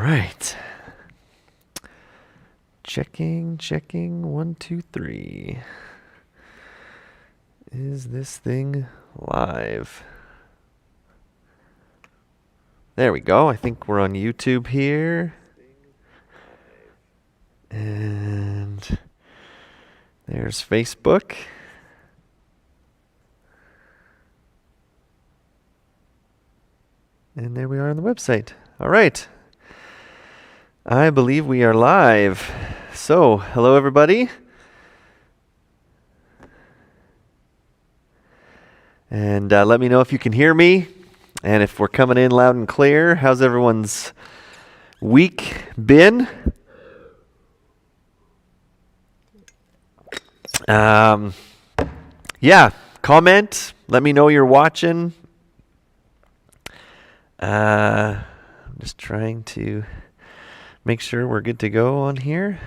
right. Checking. 1, 2, 3. Is this thing live? There we go. I think we're on YouTube here. And there's Facebook. And there we are on the website. All right. I believe we are live. So, hello everybody. And let me know if you can hear me and if we're coming in loud and clear. How's everyone's week been? Yeah, comment. Let me know you're watching. I'm just trying to make sure we're good to go on here.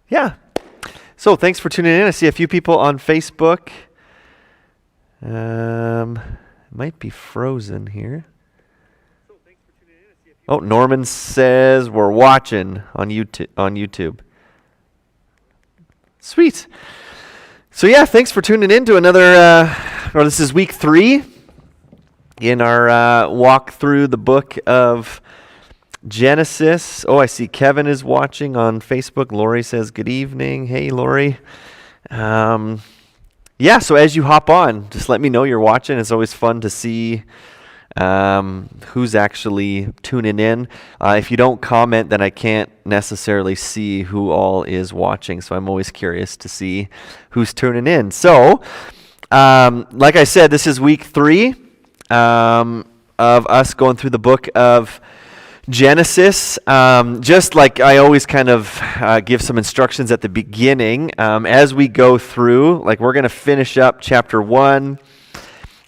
Yeah. So thanks for tuning in. I see a few people on Facebook. Might be frozen here. Oh, Norman says we're watching on YouTube. Sweet. So yeah, thanks for tuning in to another, this is week 3 in our walk through the book of Genesis. Oh, I see Kevin is watching on Facebook. Lori says good evening. Hey, Lori. Yeah, so as you hop on, just let me know you're watching. It's always fun to see who's actually tuning in. If you don't comment, then I can't necessarily see who all is watching, so I'm always curious to see who's tuning in. So, like I said, this is week 3 of us going through the book of Genesis. Just like I always kind of give some instructions at the beginning, as we go through, like we're going to finish up chapter 1,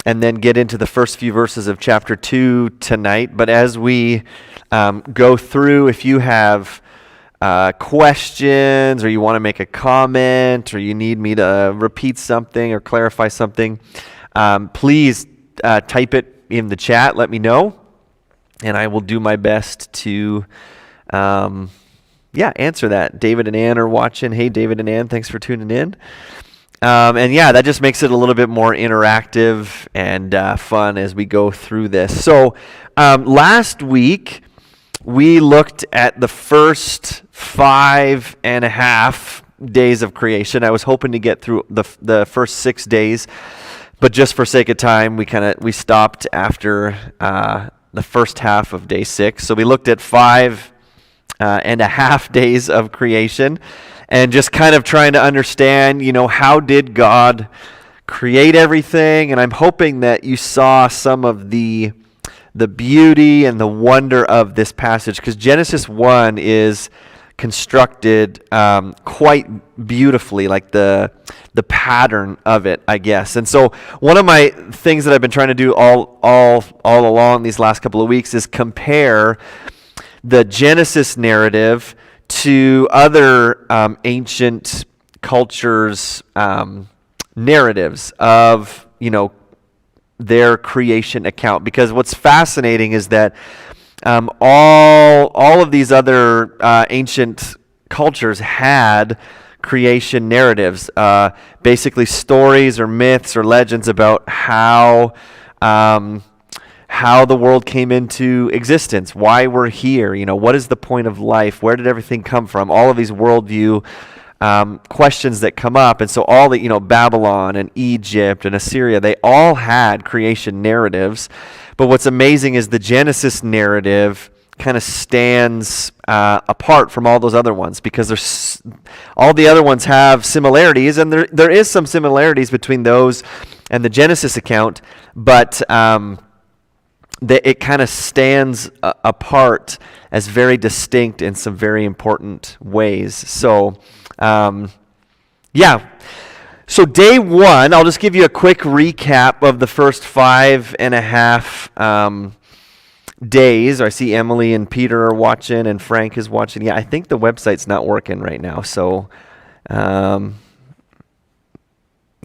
and then get into the first few verses of chapter 2 tonight. But as we go through, if you have questions or you want to make a comment or you need me to repeat something or clarify something, please type it in the chat. Let me know, and I will do my best to answer that. David and Ann are watching. Hey, David and Ann, thanks for tuning in. And yeah, that just makes it a little bit more interactive and fun as we go through this. So last week, we looked at the first 5.5 days of creation. I was hoping to get through the first 6 days, but just for sake of time, we stopped after the first half of day 6. So we looked at 5.5 days of creation. And just kind of trying to understand, how did God create everything? And I'm hoping that you saw some of the beauty and the wonder of this passage, because Genesis 1 is constructed quite beautifully, like the pattern of it, I guess. And so one of my things that I've been trying to do all along these last couple of weeks is compare the Genesis narrative to other ancient cultures' narratives of, their creation account. Because what's fascinating is that all of these other ancient cultures had creation narratives, basically stories or myths or legends about how the world came into existence, why we're here, what is the point of life, where did everything come from, all of these worldview questions that come up. And so all the, Babylon and Egypt and Assyria, they all had creation narratives. But what's amazing is the Genesis narrative kind of stands apart from all those other ones, because all the other ones have similarities, and there is some similarities between those and the Genesis account, but it kind of stands apart as very distinct in some very important ways. So, So day 1, I'll just give you a quick recap of the first 5.5 days. I see Emily and Peter are watching, and Frank is watching. Yeah, I think the website's not working right now. So,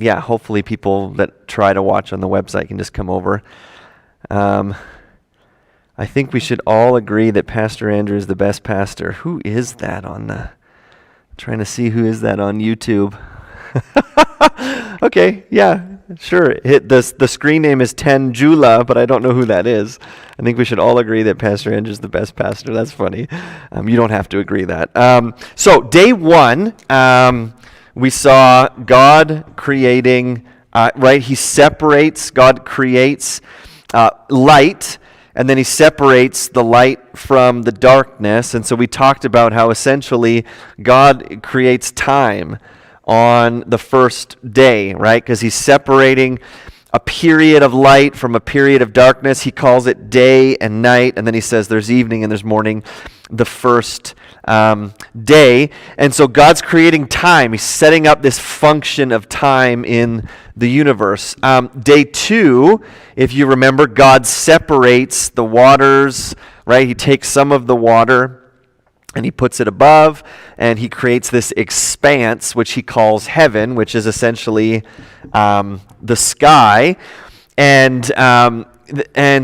hopefully people that try to watch on the website can just come over. I think we should all agree that Pastor Andrew is the best pastor. Who is that on the... Trying to see who is that on YouTube. Okay, yeah, sure. The screen name is Tanjula, but I don't know who that is. I think we should all agree that Pastor Andrew is the best pastor. That's funny. You don't have to agree that. So day one, we saw God creating, right? He separates, God creates light, and then he separates the light from the darkness. And so we talked about how essentially God creates time on the first day, right? Because he's separating a period of light from a period of darkness. He calls it day and night, and then he says there's evening and there's morning the first day. And so God's creating time. He's setting up this function of time in the universe. Day two, if you remember, God separates the waters, right? He takes some of the water and he puts it above, and he creates this expanse, which he calls heaven, which is essentially the sky. And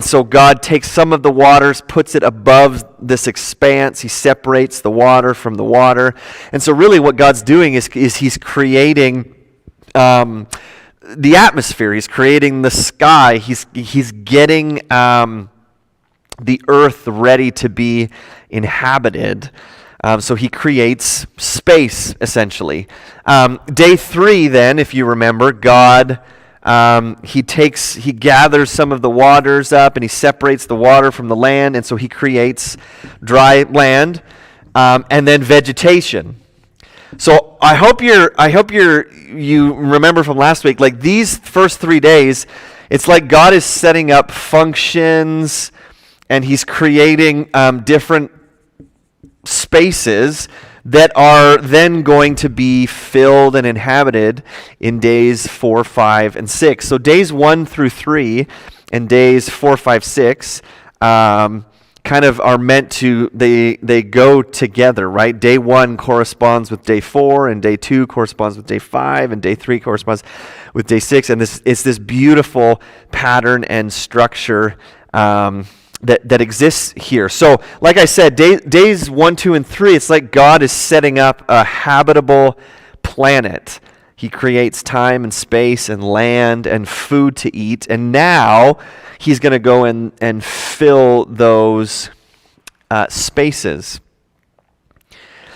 so God takes some of the waters, puts it above this expanse. He separates the water from the water. And so really what God's doing is he's creating the atmosphere. He's creating the sky. He's getting the earth ready to be inhabited. So he creates space, essentially. Day three, then, if you remember, God, he gathers some of the waters up and he separates the water from the land, and so he creates dry land, and then vegetation. So I hope you remember from last week, like these first 3 days, it's like God is setting up functions and he's creating different spaces that are then going to be filled and inhabited in days 4, 5, and 6. So days 1 through 3 and days 4, 5, 6 kind of are meant to, they go together, right? Day 1 corresponds with day 4, and day 2 corresponds with day 5, and day 3 corresponds with day 6. And it's this beautiful pattern and structure that exists here. So, like I said, days 1, 2, and 3, it's like God is setting up a habitable planet. He creates time and space and land and food to eat, and now he's going to go and fill those spaces.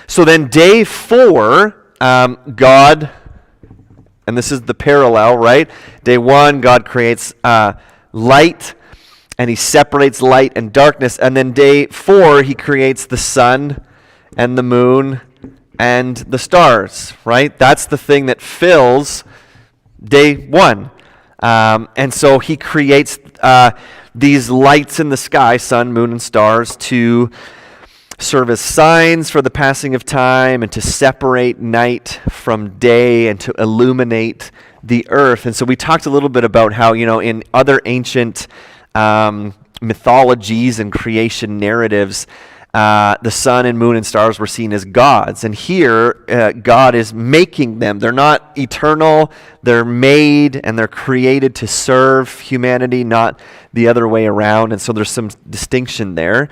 So then day 4, God, and this is the parallel, right? Day 1, God creates light, and he separates light and darkness. And then day 4, he creates the sun and the moon and the stars, right? That's the thing that fills day 1. And so he creates these lights in the sky, sun, moon, and stars, to serve as signs for the passing of time and to separate night from day and to illuminate the earth. And so we talked a little bit about how, in other ancient mythologies and creation narratives, the sun and moon and stars were seen as gods. And here, God is making them. They're not eternal. They're made and they're created to serve humanity, not the other way around. And so there's some distinction there.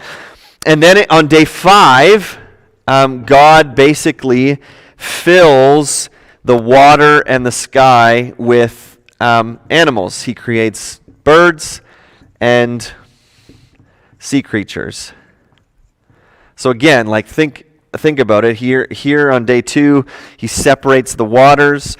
And then on day 5, God basically fills the water and the sky with animals. He creates birds and sea creatures. So again, like think about it. Here on day 2, he separates the waters,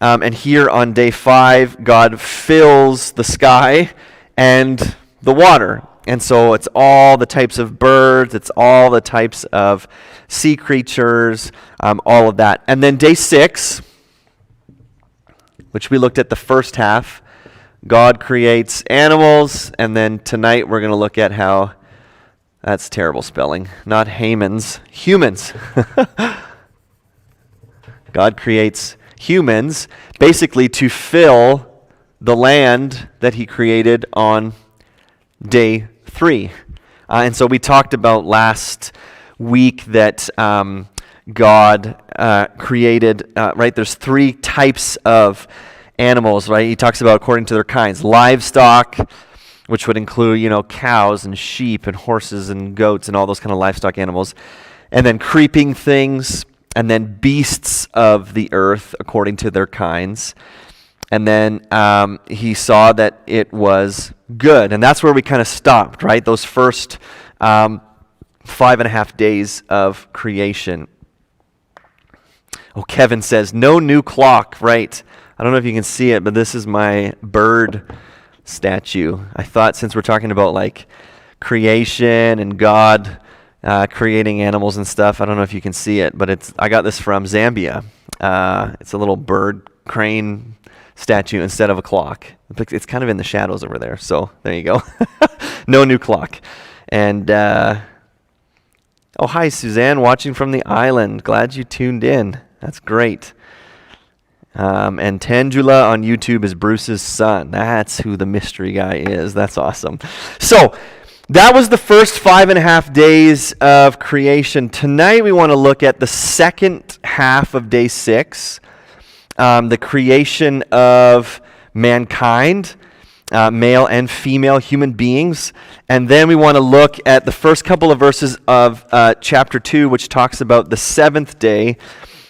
and here on day 5, God fills the sky and the water. And so it's all the types of birds, it's all the types of sea creatures, all of that. And then day 6, which we looked at the first half, God creates animals, and then tonight we're going to look at how, that's terrible spelling, not Haman's, humans. God creates humans basically to fill the land that he created on day 3. And so we talked about last week that God created, right, there's 3 types of animals, right? He talks about according to their kinds: livestock, which would include, cows and sheep and horses and goats and all those kind of livestock animals. And then creeping things, and then beasts of the earth according to their kinds. And then he saw that it was good. And that's where we kind of stopped, right? Those first 5.5 days of creation. Oh, Kevin says, no new clock, right? I don't know if you can see it, but this is my bird statue. I thought since we're talking about like creation and God creating animals and stuff, I don't know if you can see it, but I got this from Zambia. It's a little bird crane statue instead of a clock. It's kind of in the shadows over there, so there you go. No new clock. And oh, hi Suzanne, watching from the island. Glad you tuned in. That's great. And Tangela on YouTube is Bruce's son. That's who the mystery guy is. That's awesome. So that was the first 5.5 days of creation. Tonight we want to look at the second half of day 6, the creation of mankind, male and female human beings. And then we want to look at the first couple of verses of chapter 2, which talks about the 7th day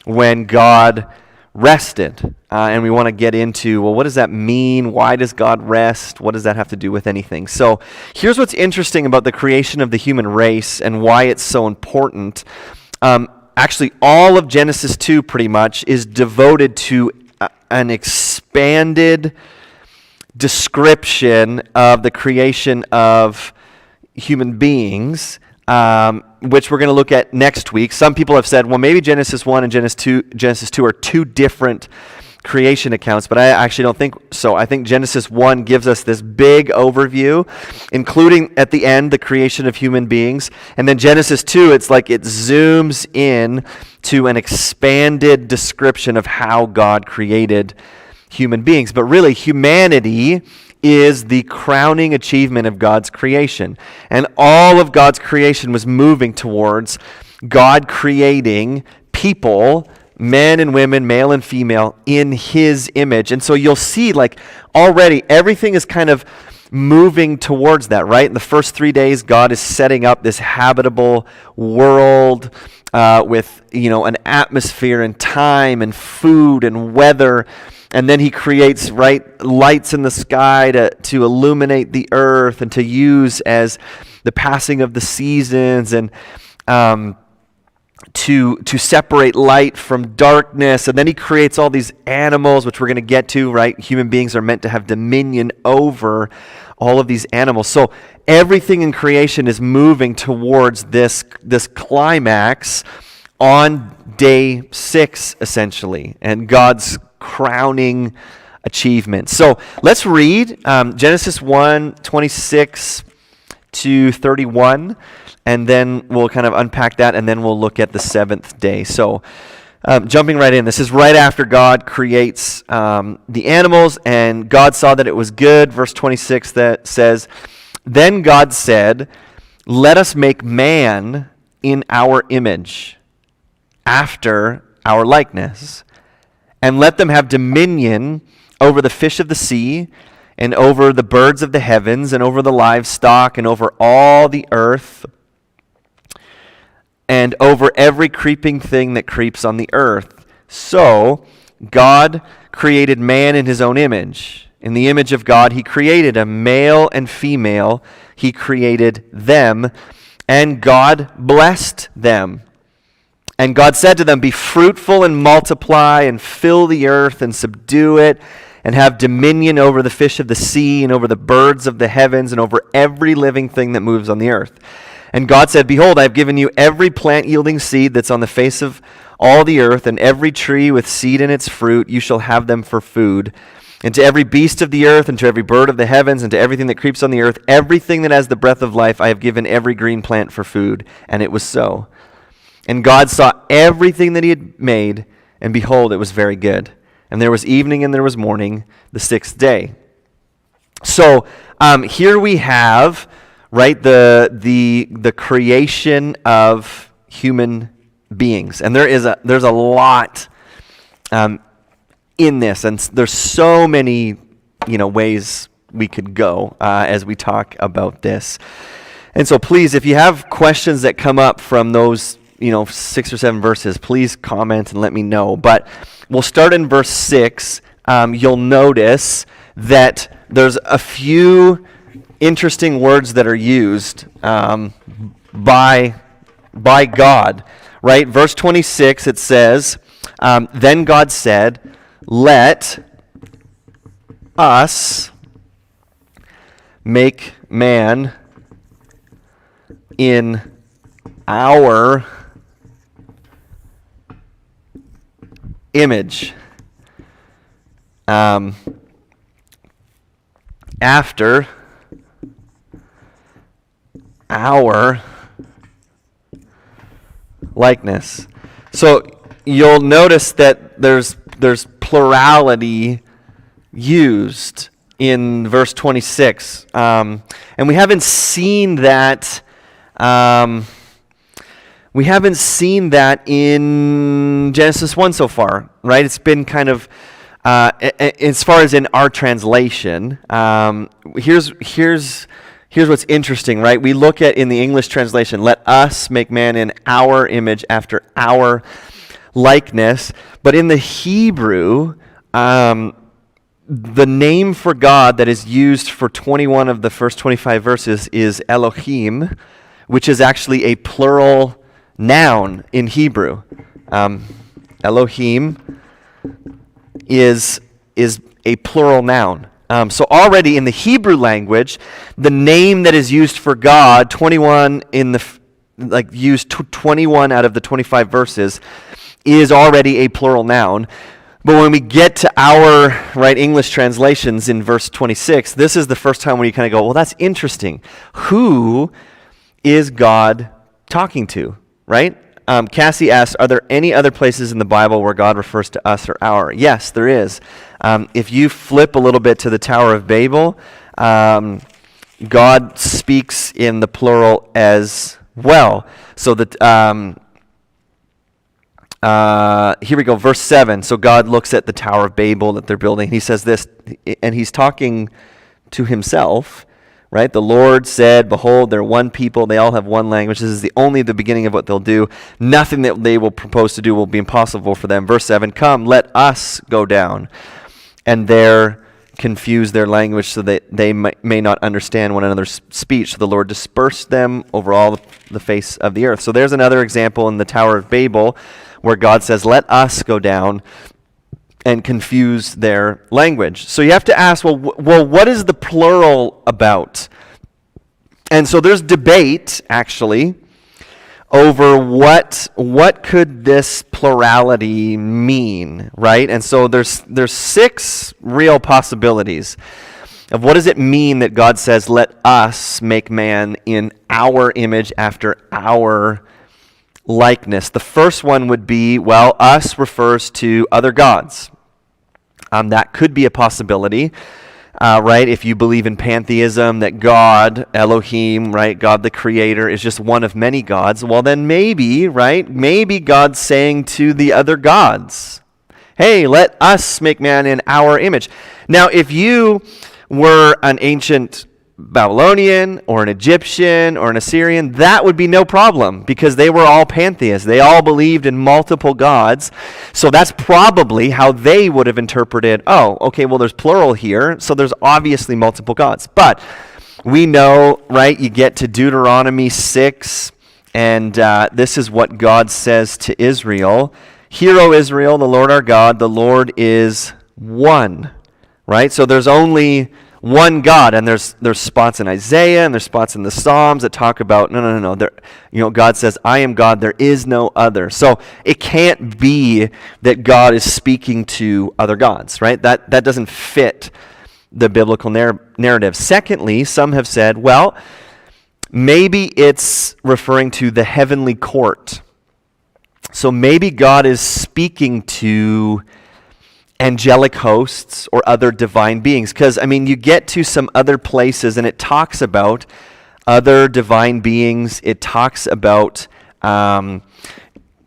when God rested. And we want to get into, well, what does that mean? Why does God rest? What does that have to do with anything? So here's what's interesting about the creation of the human race and why it's so important. Actually, all of Genesis 2 pretty much is devoted to an expanded description of the creation of human beings, which we're going to look at next week. Some people have said, well, maybe Genesis 1 and Genesis 2 are two different creation accounts, but I actually don't think so. I think Genesis 1 gives us this big overview, including at the end the creation of human beings. And then Genesis 2, it's like it zooms in to an expanded description of how God created human beings. But really, humanity is the crowning achievement of God's creation. And all of God's creation was moving towards God creating people, men and women, male and female, in his image. And so you'll see, like, already everything is kind of moving towards that, right? In the first 3 days, God is setting up this habitable world with, an atmosphere and time and food and weather. And then he creates, lights in the sky to illuminate the earth and to use as the passing of the seasons, and to separate light from darkness. And then he creates all these animals, which we're going to get to, right? Human beings are meant to have dominion over all of these animals. So everything in creation is moving towards this climax on day 6, essentially, and God's crowning achievement. So let's read Genesis 1:26 to 31, and then we'll kind of unpack that, and then we'll look at the 7th day. So jumping right in, this is right after God creates the animals, and God saw that it was good. Verse 26 that says, "Then God said, 'Let us make man in our image, after our likeness, and let them have dominion over the fish of the sea, and over the birds of the heavens, and over the livestock, and over all the earth, and over every creeping thing that creeps on the earth.' So God created man in his own image. In the image of God he created a male and female. He created them, and God blessed them. And God said to them, 'Be fruitful and multiply, and fill the earth and subdue it, and have dominion over the fish of the sea, and over the birds of the heavens, and over every living thing that moves on the earth.' And God said, 'Behold, I have given you every plant yielding seed that's on the face of all the earth, and every tree with seed in its fruit. You shall have them for food. And to every beast of the earth, and to every bird of the heavens, and to everything that creeps on the earth, everything that has the breath of life, I have given every green plant for food.' And it was so. And God saw everything that he had made, and behold, it was very good. And there was evening and there was morning, the 6th day." So here we have, right, the creation of human beings, and there's a lot in this, and there's so many ways we could go as we talk about this. And so please, if you have questions that come up from those 6 or 7 verses, please comment and let me know. But we'll start in verse 6. You'll notice that there's a few interesting words that are used by God, right? Verse 26, it says, then God said, let us make man in our image, after our likeness. So you'll notice that there's plurality used in verse 26, and we haven't seen that. We haven't seen that in Genesis 1 so far, right? It's been kind of, as far as in our translation, here's what's interesting, right? We look at in the English translation, let us make man in our image after our likeness. But in the Hebrew, the name for God that is used for 21 of the first 25 verses is Elohim, which is actually a plural noun in Hebrew. Elohim is a plural noun. So already in the Hebrew language, the name that is used for God, 21 used 21 out of the 25 verses, is already a plural noun. But when we get to our English translations in verse 26, this is the first time when you kind of go, well, that's interesting. Who is God talking to, right? Cassie asks, are there any other places in the Bible where God refers to us or our? Yes, there is. If you flip a little bit to the Tower of Babel, God speaks in the plural as well. So that here we go, verse 7. So God looks at the Tower of Babel that they're building. He says this, and he's talking to himself, right? The Lord said, behold, they're one people. They all have one language. This is only the beginning of what they'll do. Nothing that they will propose to do will be impossible for them. Verse 7, come, let us go down and there confuse their language so that they may not understand one another's speech. So the Lord dispersed them over all the face of the earth. So there's another example in the Tower of Babel where God says, let us go down and confuse their language. So you have to ask, well, what is the plural about? And so there's debate, actually, over what could this plurality mean, right? And so there's 6 real possibilities of what does it mean that God says, let us make man in our image after our likeness. The first one would be, well, us refers to other gods. That could be a possibility, right? If you believe in pantheism, that God, Elohim, right, God the Creator, is just one of many gods, well then maybe, right, maybe God's saying to the other gods, hey, let us make man in our image. Now, if you were an ancient Babylonian or an Egyptian or an Assyrian, that would be no problem because they were all pantheists. They all believed in multiple gods. So that's probably how they would have interpreted, oh, okay, well, there's plural here, so there's obviously multiple gods. But we know, right, you get to Deuteronomy 6, and this is what God says to Israel. Hear, O Israel, the Lord our God, the Lord is one, right? So there's only one God, and there's spots in Isaiah and there's spots in the Psalms that talk about no. God says, "I am God; there is no other." So it can't be that God is speaking to other gods, right? That doesn't fit the biblical narrative. Secondly, some have said, well, maybe it's referring to the heavenly court. So maybe God is speaking to angelic hosts or other divine beings. Because, you get to some other places and it talks about other divine beings. It talks about kind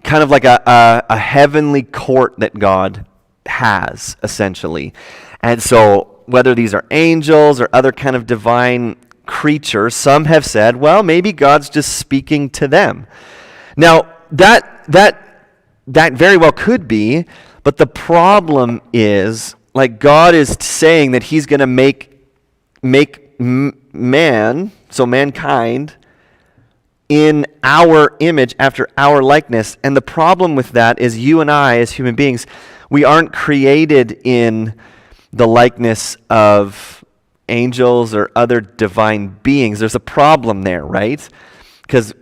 of like a heavenly court that God has, essentially. And so whether these are angels or other kind of divine creatures, some have said, well, maybe God's just speaking to them. Now, that very well could be, but the problem is, like, God is saying that he's going to make man, so mankind, in our image after our likeness. And the problem with that is you and I, as human beings, we aren't created in the likeness of angels or other divine beings. There's a problem there, right? Because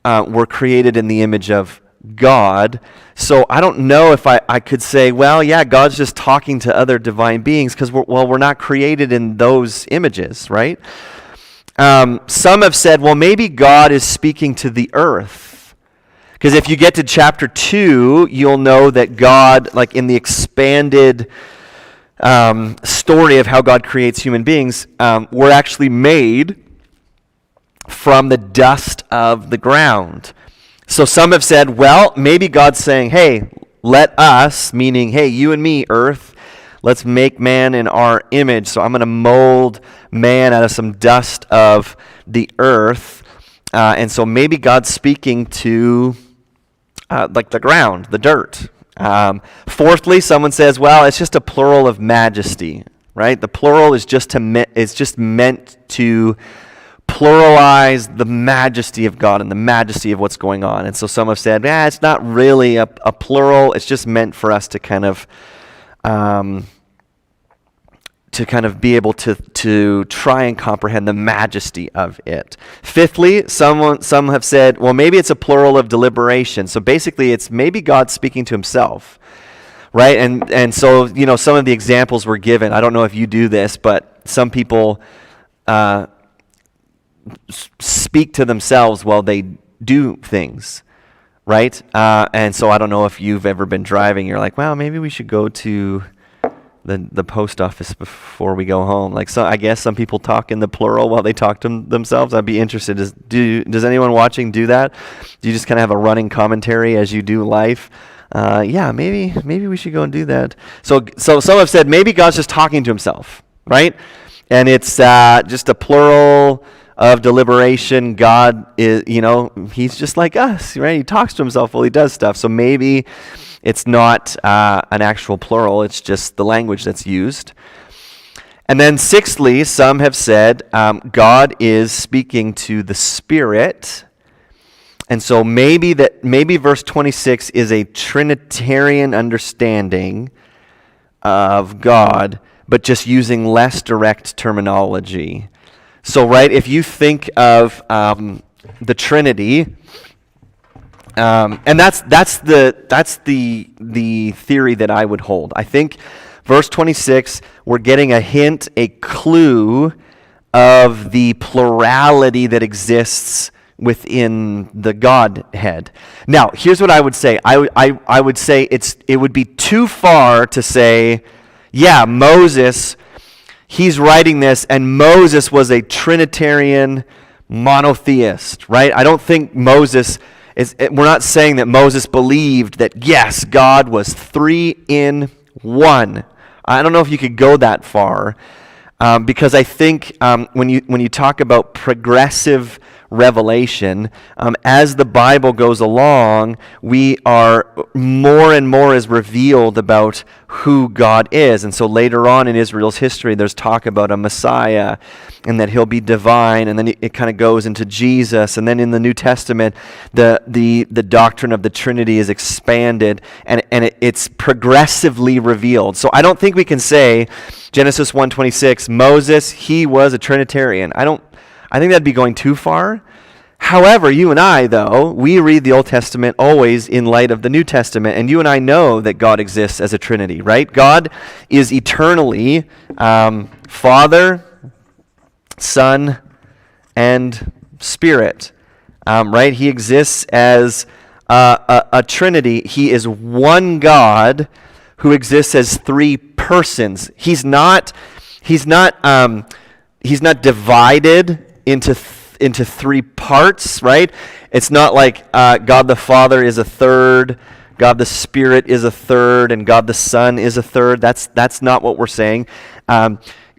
we're created in the image of God. So I don't know if I could say, well, yeah, God's just talking to other divine beings, because we're not created in those images, right? Some have said, well, maybe God is speaking to the earth. Because if you get to chapter 2, you'll know that God, like in the expanded story of how God creates human beings, we're actually made from the dust of the ground. So some have said, well, maybe God's saying, hey, let us, meaning, hey, you and me, earth, let's make man in our image. So I'm going to mold man out of some dust of the earth. And so maybe God's speaking to like the ground, the dirt. Fourthly, someone says, well, it's just a plural of majesty, right? The plural is just meant to pluralize the majesty of God and the majesty of what's going on. And so some have said, it's not really a plural. It's just meant for us to kind of be able to try and comprehend the majesty of it. Fifthly, some have said, well, maybe it's a plural of deliberation. So basically, it's maybe God speaking to himself, right? And so, some of the examples were given. I don't know if you do this, but some people speak to themselves while they do things, right? And so I don't know if you've ever been driving. You're like, well, maybe we should go to the post office before we go home. Like, so I guess some people talk in the plural while they talk to themselves. I'd be interested. Does anyone watching do that? Do you just kind of have a running commentary as you do life? Yeah, maybe we should go and do that. So some have said maybe God's just talking to himself, right? And it's just a plural of deliberation. God is, he's just like us, right? He talks to himself while he does stuff. So maybe it's not an actual plural. It's just the language that's used. And then sixthly, some have said God is speaking to the Spirit. And so maybe verse 26 is a Trinitarian understanding of God, but just using less direct terminology. So, right, if you think of the Trinity, and that's the theory that I would hold. I think verse 26, we're getting a hint, a clue of the plurality that exists within the Godhead. Now, here's what I would say. I would say it would be too far to say, yeah, Moses, he's writing this, and Moses was a Trinitarian monotheist, right? I don't think we're not saying that Moses believed that, yes, God was 3 in 1. I don't know if you could go that far, because I think when you talk about progressive revelation, as the Bible goes along, we are more and more is revealed about who God is. And so later on in Israel's history, there's talk about a Messiah and that he'll be divine, and then it kind of goes into Jesus. And then in the New Testament, the doctrine of the Trinity is expanded, and it's progressively revealed. So I don't think we can say Genesis 1:26, Moses, he was a Trinitarian. I think that'd be going too far. However, you and I, though, we read the Old Testament always in light of the New Testament, and you and I know that God exists as a Trinity, right? God is eternally Father, Son, and Spirit, right? He exists as a Trinity. He is one God who exists as 3 persons. He's not divided into 3 parts, right? It's not like God the Father is a third, God the Spirit is a third, and God the Son is a third. That's not what we're saying.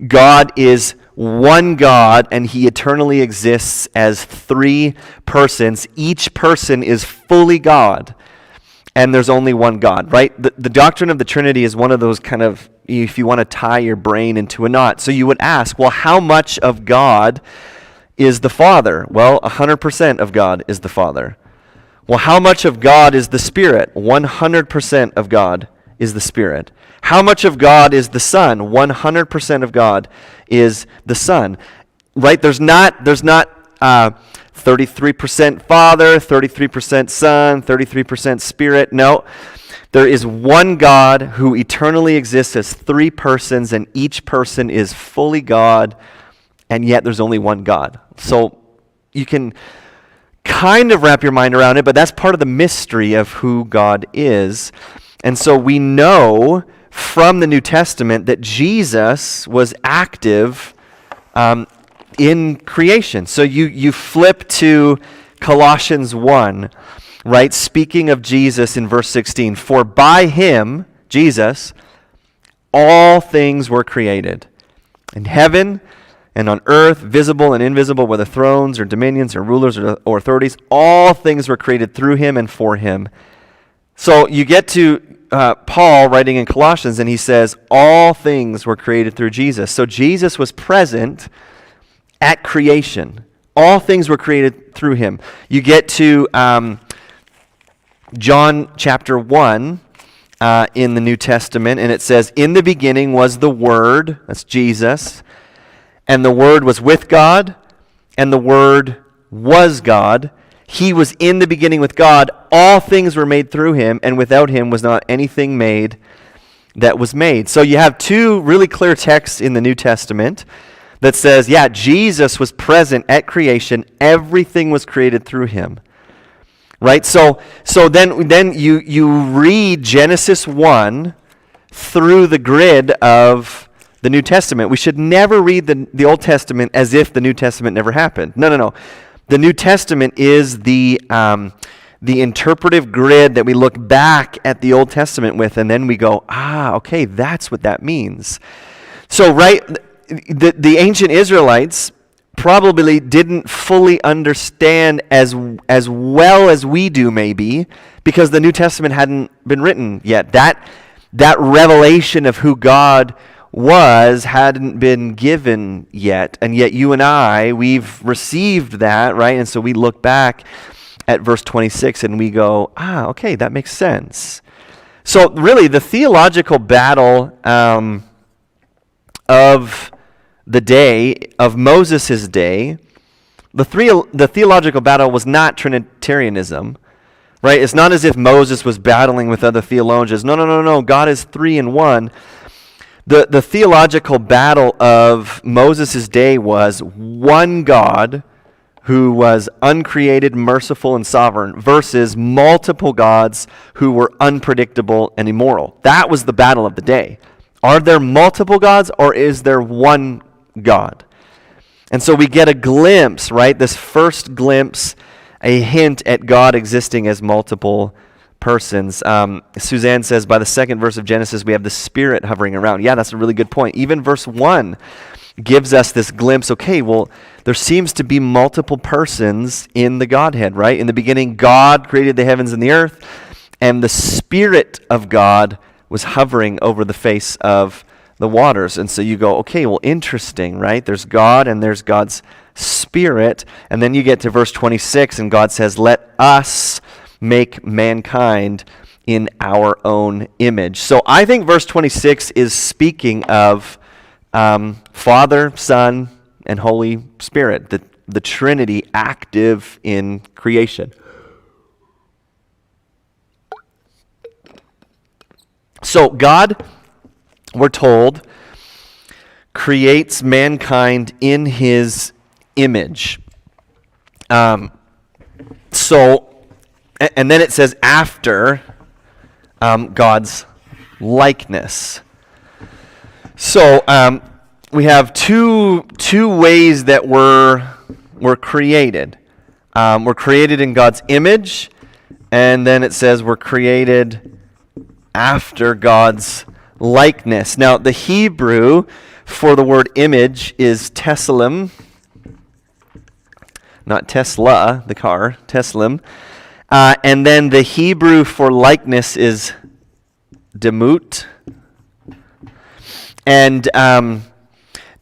God is one God, and he eternally exists as three persons. Each person is fully God, and there's only one God, right? The doctrine of the Trinity is one of those kind of, if you want to tie your brain into a knot. So you would ask, well, how much of God is the Father? Well, 100% of God is the Father. Well, how much of God is the Spirit? 100% of God is the Spirit. How much of God is the Son? 100% of God is the Son. Right? There's not 33% Father, 33% Son, 33% Spirit. No. There is one God who eternally exists as three persons, and each person is fully God, and yet there's only one God. So you can kind of wrap your mind around it, but that's part of the mystery of who God is. And so we know from the New Testament that Jesus was active in creation. So you flip to Colossians 1, right? Speaking of Jesus in verse 16, for by him, Jesus, all things were created, in heaven and on earth, visible and invisible, whether thrones or dominions or rulers or authorities, all things were created through him and for him. So you get to Paul writing in Colossians, and he says, all things were created through Jesus. So Jesus was present at creation. All things were created through him. You get to John chapter 1 in the New Testament, and it says, in the beginning was the Word, that's Jesus, and the Word was with God, and the Word was God. He was in the beginning with God. All things were made through him, and without him was not anything made that was made. So you have two really clear texts in the New Testament that says, yeah, Jesus was present at creation. Everything was created through him. Right? So then you read Genesis 1 through the grid of the New Testament. We should never read the Old Testament as if the New Testament never happened. No. The New Testament is the interpretive grid that we look back at the Old Testament with, and then we go, okay, that's what that means. So, right, the ancient Israelites probably didn't fully understand as well as we do, maybe, because the New Testament hadn't been written yet. That revelation of who God hadn't been given yet, and yet you and I, we've received that, right? And so we look back at verse 26 and we go, okay, that makes sense. So really, the theological battle of the day, of Moses' day, the theological battle was not Trinitarianism, right? It's not as if Moses was battling with other theologians. No. God is three in one. The theological battle of Moses' day was one God who was uncreated, merciful, and sovereign versus multiple gods who were unpredictable and immoral. That was the battle of the day. Are there multiple gods, or is there one God? And so we get a glimpse, right? This first glimpse, a hint at God existing as multiple persons. Suzanne says, by the second verse of Genesis, we have the Spirit hovering around. Yeah, that's a really good point. Even verse 1 gives us this glimpse. Okay, well, there seems to be multiple persons in the Godhead, right? In the beginning, God created the heavens and the earth, and the Spirit of God was hovering over the face of the waters. And so you go, okay, well, interesting, right? There's God and there's God's Spirit. And then you get to verse 26, and God says, let us make mankind in our own image. So I think verse 26 is speaking of Father, Son, and Holy Spirit, the Trinity active in creation. So God, we're told, creates mankind in his image. And then it says after God's likeness. So we have two ways that we're created. We're created in God's image, and then it says we're created after God's likeness. Now, the Hebrew for the word image is teslim, not Tesla, the car, teslim. And then the Hebrew for likeness is demut. And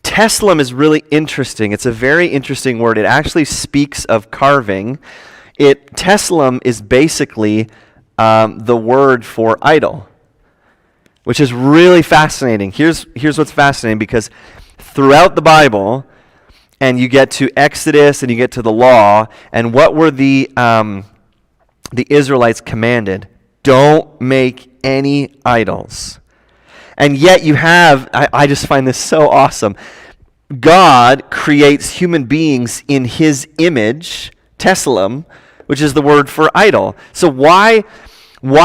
teslim is really interesting. It's a very interesting word. It actually speaks of carving. Teslim is basically the word for idol, which is really fascinating. Here's what's fascinating, because throughout the Bible, and you get to Exodus and you get to the law, and what were the Israelites commanded? Don't make any idols. And yet you have, I just find this so awesome. God creates human beings in his image, teslim, which is the word for idol. So why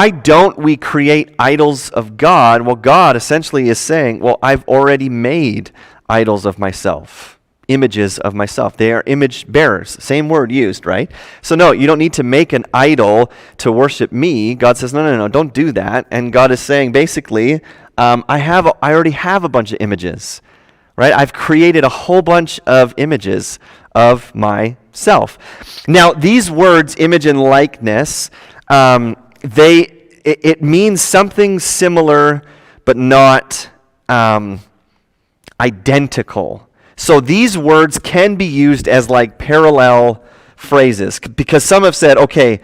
don't we create idols of God? Well, God essentially is saying, well, I've already made idols of myself, images of myself. They are image bearers. Same word used, right? So no, you don't need to make an idol to worship me. God says, no, don't do that. And God is saying, basically, I already have a bunch of images, right? I've created a whole bunch of images of myself. Now, these words, image and likeness, it means something similar, but not identical. So these words can be used as like parallel phrases, because some have said, okay,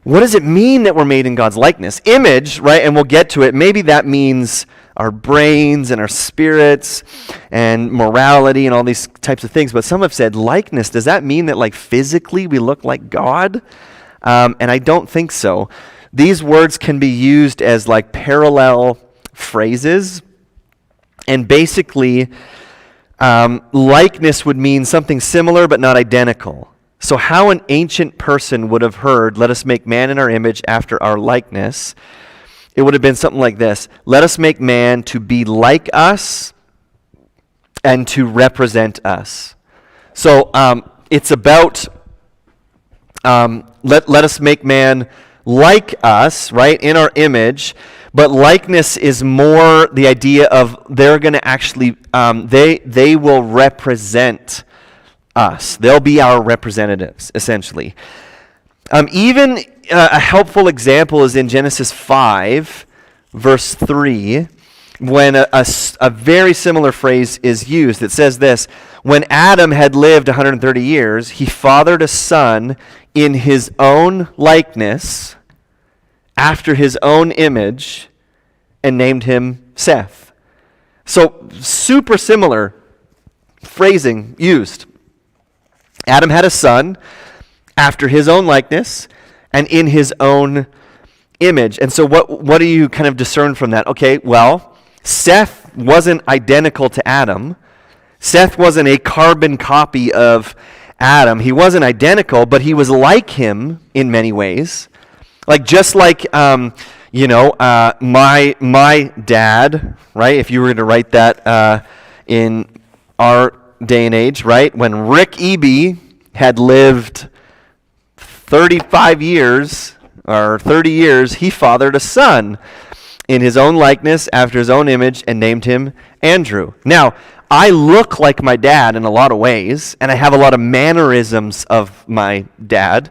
what does it mean that we're made in God's likeness? Image, right, and we'll get to it, maybe that means our brains and our spirits and morality and all these types of things, but some have said likeness, does that mean that like physically we look like God? And I don't think so. These words can be used as like parallel phrases, and basically likeness would mean something similar but not identical. So how an ancient person would have heard, let us make man in our image after our likeness, it would have been something like this: let us make man to be like us and to represent us. So it's about let us make man like us, right, in our image. But likeness is more the idea of they're going to actually, they will represent us. They'll be our representatives, essentially. Even a helpful example is in Genesis 5, verse 3, when a very similar phrase is used. It says this: when Adam had lived 130 years, he fathered a son in his own likeness, after his own image, and named him Seth. So super similar phrasing used. Adam had a son after his own likeness and in his own image. And so what do you kind of discern from that? Okay, well, Seth wasn't identical to Adam. Seth wasn't a carbon copy of Adam. He wasn't identical, but he was like him in many ways. Like just like my dad, right? If you were to write that in our day and age, right? When Rick Eby had lived 35 years or 30 years, he fathered a son in his own likeness, after his own image, and named him Andrew. Now, I look like my dad in a lot of ways, and I have a lot of mannerisms of my dad,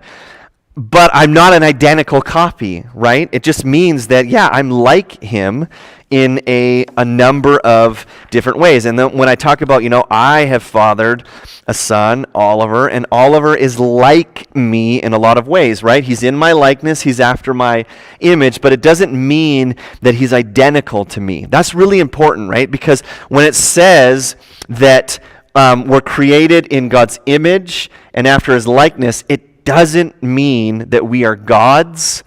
but I'm not an identical copy, right? It just means that, yeah, I'm like him in a number of different ways. And then when I talk about, I have fathered a son, Oliver, and Oliver is like me in a lot of ways, right? He's in my likeness, he's after my image, but it doesn't mean that he's identical to me. That's really important, right? Because when it says that we're created in God's image and after his likeness, it doesn't mean that we are gods.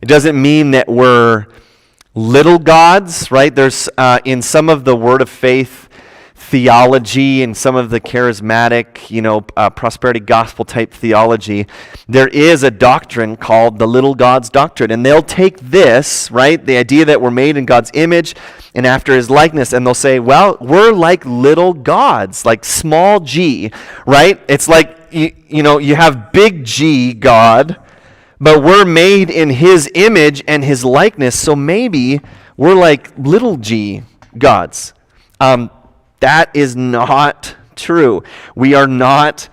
It doesn't mean that we're little gods, right? There's in some of the Word of Faith theology and some of the charismatic, prosperity gospel type theology, there is a doctrine called the little gods doctrine. And they'll take this, right, the idea that we're made in God's image and after his likeness, and they'll say, well, we're like little gods, like small g, right? It's like, you have big G, God, but we're made in his image and his likeness, so maybe we're like little g gods. That is not true. We are not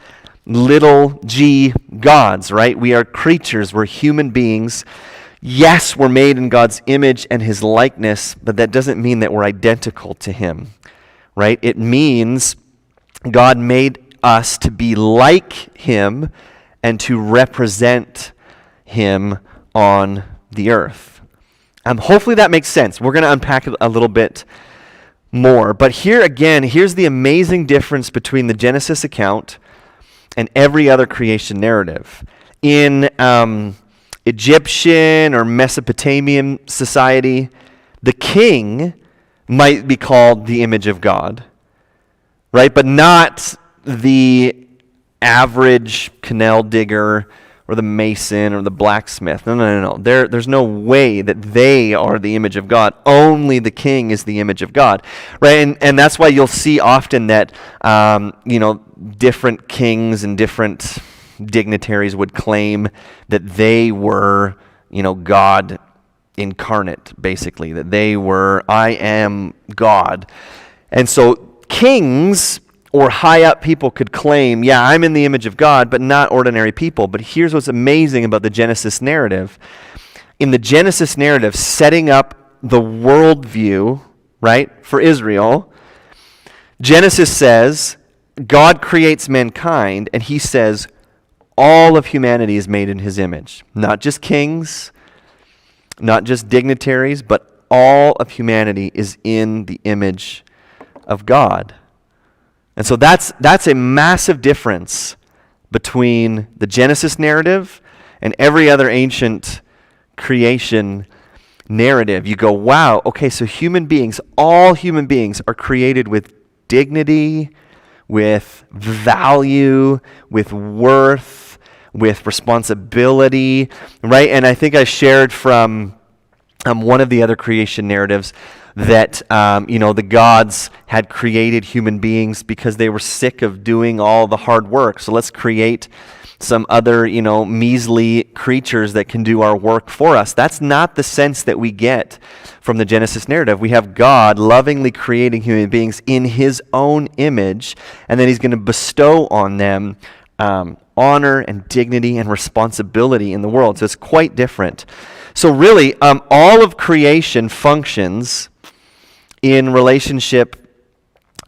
little g gods, right? We are creatures. We're human beings. Yes, we're made in God's image and his likeness, but that doesn't mean that we're identical to him, right? It means God made us to be like him and to represent him on the earth. Hopefully that makes sense. We're going to unpack it a little bit more. But here again, here's the amazing difference between the Genesis account and every other creation narrative. In Egyptian or Mesopotamian society, the king might be called the image of God, right? But not the average canal digger or the mason or the blacksmith. No. There's no way that they are the image of God. Only the king is the image of God, right? And that's why you'll see often that, different kings and different dignitaries would claim that they were, God incarnate, basically, that they were, I am God. And so kings or high up people could claim, yeah, I'm in the image of God, but not ordinary people. But here's what's amazing about the Genesis narrative. In the Genesis narrative, setting up the worldview, right, for Israel, Genesis says God creates mankind, and he says all of humanity is made in his image. Not just kings, not just dignitaries, but all of humanity is in the image of God. And so that's a massive difference between the Genesis narrative and every other ancient creation narrative. You go, wow, okay, so all human beings are created with dignity, with value, with worth, with responsibility, right? And I think I shared from one of the other creation narratives that, the gods had created human beings because they were sick of doing all the hard work. So let's create some other, measly creatures that can do our work for us. That's not the sense that we get from the Genesis narrative. We have God lovingly creating human beings in his own image, and then he's going to bestow on them honor and dignity and responsibility in the world. So it's quite different. So really, all of creation functions in relationship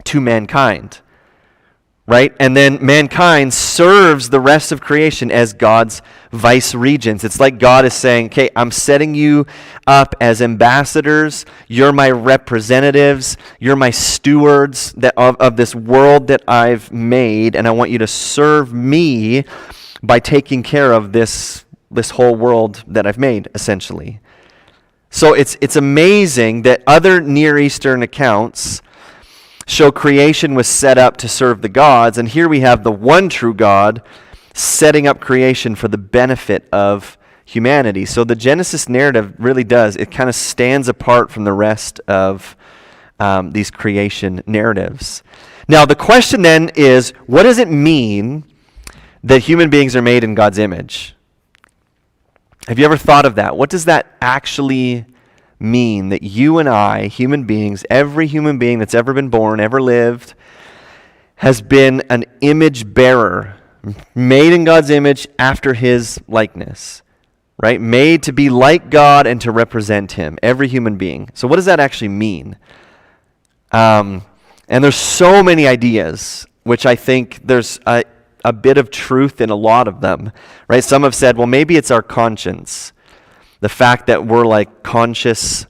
to mankind, right? And then mankind serves the rest of creation as God's vice regents. It's like God is saying, okay, I'm setting you up as ambassadors. You're my representatives. You're my stewards of this world that I've made, and I want you to serve me by taking care of this whole world that I've made, essentially. So it's amazing that other Near Eastern accounts show creation was set up to serve the gods, and here we have the one true God setting up creation for the benefit of humanity. So the Genesis narrative really does, it kind of stands apart from the rest of these creation narratives. Now the question then is, what does it mean that human beings are made in God's image? Have you ever thought of that? What does that actually mean, that you and I, human beings, every human being that's ever been born, ever lived, has been an image bearer, made in God's image after his likeness, right? Made to be like God and to represent him, every human being. So what does that actually mean? And there's so many ideas, which I think there's a bit of truth in a lot of them, right? Some have said, well, maybe it's our conscience. The fact that we're like conscious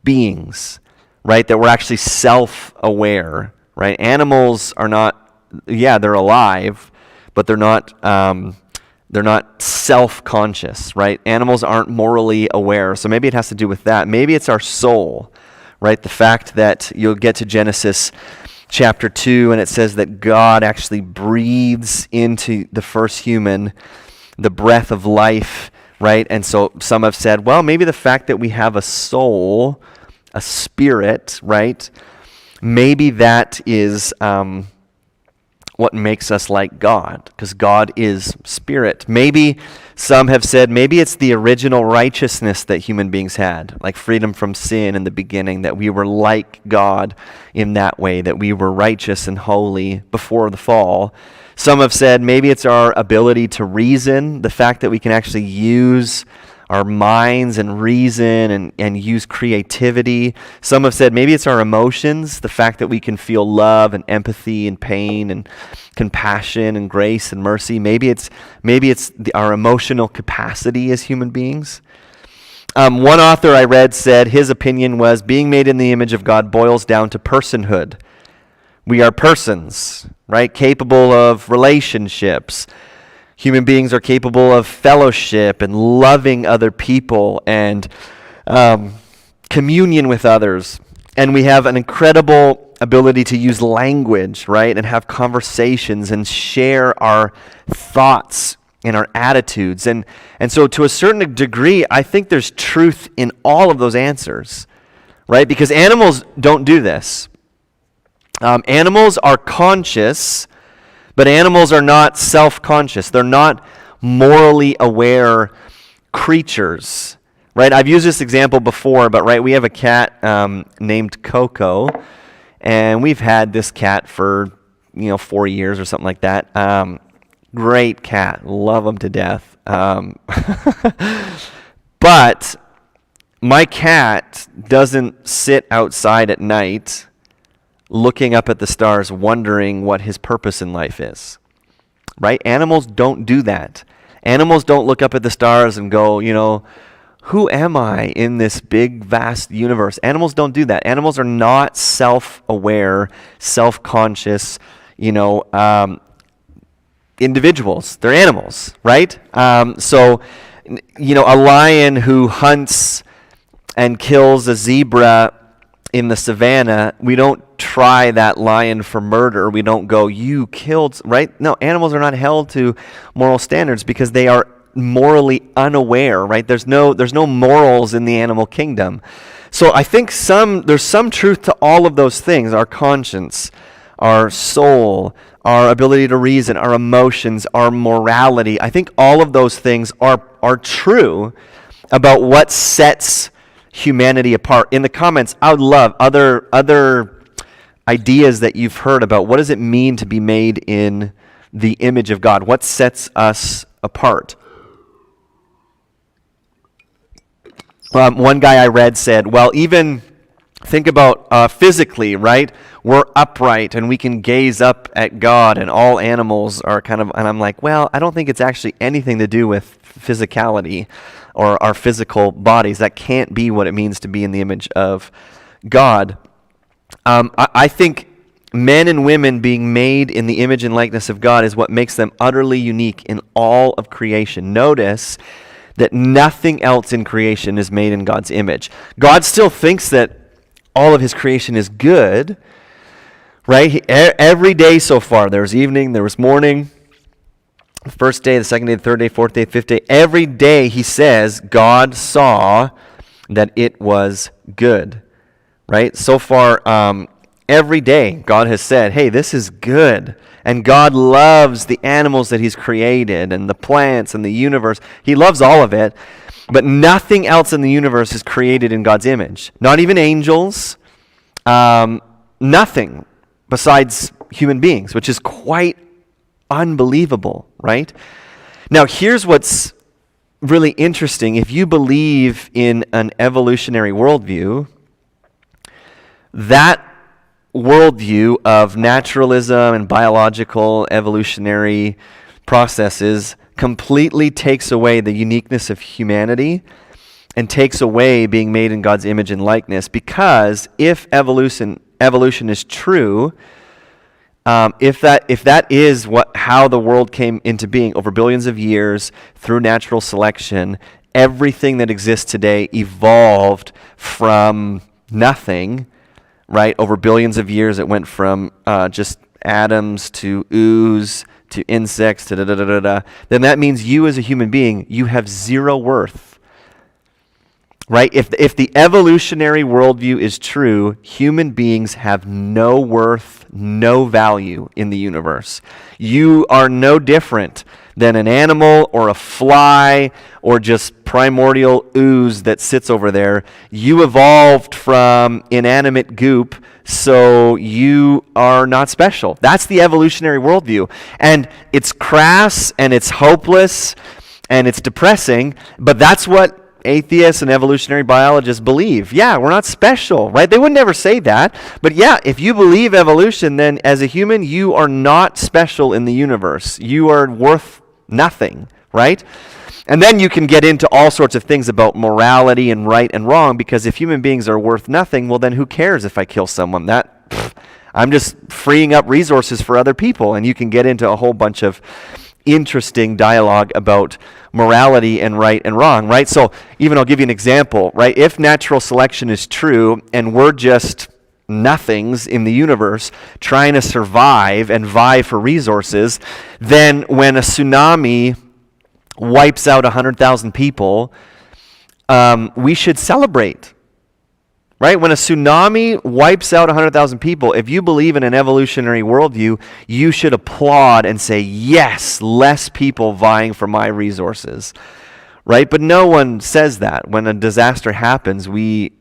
beings, right? That we're actually self-aware, right? Animals are not, they're alive, but they're not self-conscious, right? Animals aren't morally aware, so maybe it has to do with that. Maybe it's our soul, right? The fact that you'll get to Genesis chapter 2, and it says that God actually breathes into the first human the breath of life, right? And so some have said, well, maybe the fact that we have a soul, a spirit, right? Maybe that is what makes us like God, because God is spirit. Maybe some have said maybe it's the original righteousness that human beings had, like freedom from sin in the beginning, that we were like God in that way, that we were righteous and holy before the fall. Some have said maybe it's our ability to reason, the fact that we can actually use our minds and reason and use creativity. Some have said maybe it's our emotions, the fact that we can feel love and empathy and pain and compassion and grace and mercy. Maybe it's our emotional capacity as human beings. One author I read said his opinion was being made in the image of God boils down to personhood. We are persons, right? Capable of relationships. Human beings are capable of fellowship and loving other people and communion with others. And we have an incredible ability to use language, right? And have conversations and share our thoughts and our attitudes. And so to a certain degree, I think there's truth in all of those answers, right? Because animals don't do this. Animals are conscious, but animals are not self-conscious. They're not morally aware creatures, right? I've used this example before, but right, we have a cat named Coco, and we've had this cat for 4 years or something like that. Great cat, love him to death. But my cat doesn't sit outside at night looking up at the stars, wondering what his purpose in life is, right? Animals don't do that. Animals don't look up at the stars and go, who am I in this big, vast universe? Animals don't do that. Animals are not self-aware, self-conscious, individuals. They're animals, right? So, a lion who hunts and kills a zebra in the savannah, we don't try that lion for murder. We don't go, you killed, right? No, animals are not held to moral standards because they are morally unaware, right? There's no morals in the animal kingdom. So I think there's some truth to all of those things. Our conscience, our soul, our ability to reason, our emotions, our morality. I think all of those things are true about what sets humanity apart. In the comments, I would love other ideas that you've heard about what does it mean to be made in the image of God? What sets us apart? One guy I read said, well, even think about physically, right? We're upright and we can gaze up at God, and all animals are and I'm like, well, I don't think it's actually anything to do with physicality or our physical bodies. That can't be what it means to be in the image of God. I think men and women being made in the image and likeness of God is what makes them utterly unique in all of creation. Notice that nothing else in creation is made in God's image. God still thinks that all of his creation is good, right? Every day so far, there was evening, there was morning, the first day, the second day, the third day, fourth day, fifth day. Every day he says God saw that it was good, right? So far, every day God has said, hey, this is good. And God loves the animals that he's created and the plants and the universe. He loves all of it. But nothing else in the universe is created in God's image. Not even angels. Nothing besides human beings, which is quite unbelievable, right? Now, here's what's really interesting. If you believe in an evolutionary worldview, that worldview of naturalism and biological evolutionary processes completely takes away the uniqueness of humanity and takes away being made in God's image and likeness, because if evolution is true, if that is how the world came into being over billions of years through natural selection, everything that exists today evolved from nothing, right? Over billions of years, it went from just atoms to ooze to insects to da-da-da-da-da. Then that means you as a human being, you have zero worth. right? If the evolutionary worldview is true, human beings have no worth, no value in the universe. You are no different than an animal or a fly or just primordial ooze that sits over there. You evolved from inanimate goop, so you are not special. That's the evolutionary worldview. And it's crass and it's hopeless and it's depressing, but that's what atheists and evolutionary biologists believe. Yeah, we're not special, right? They would never say that. But yeah, if you believe evolution, then as a human, you are not special in the universe. You are worth nothing, right? And then you can get into all sorts of things about morality and right and wrong, because if human beings are worth nothing, well, then who cares if I kill someone? I'm just freeing up resources for other people. And you can get into a whole bunch of interesting dialogue about morality and right and wrong, right? So even I'll give you an example, right? If natural selection is true and we're just nothings in the universe trying to survive and vie for resources, then when a tsunami wipes out 100,000 people, we should celebrate. Right? When a tsunami wipes out 100,000 people, if you believe in an evolutionary worldview, you should applaud and say, yes, less people vying for my resources. Right? But no one says that. When a disaster happens, we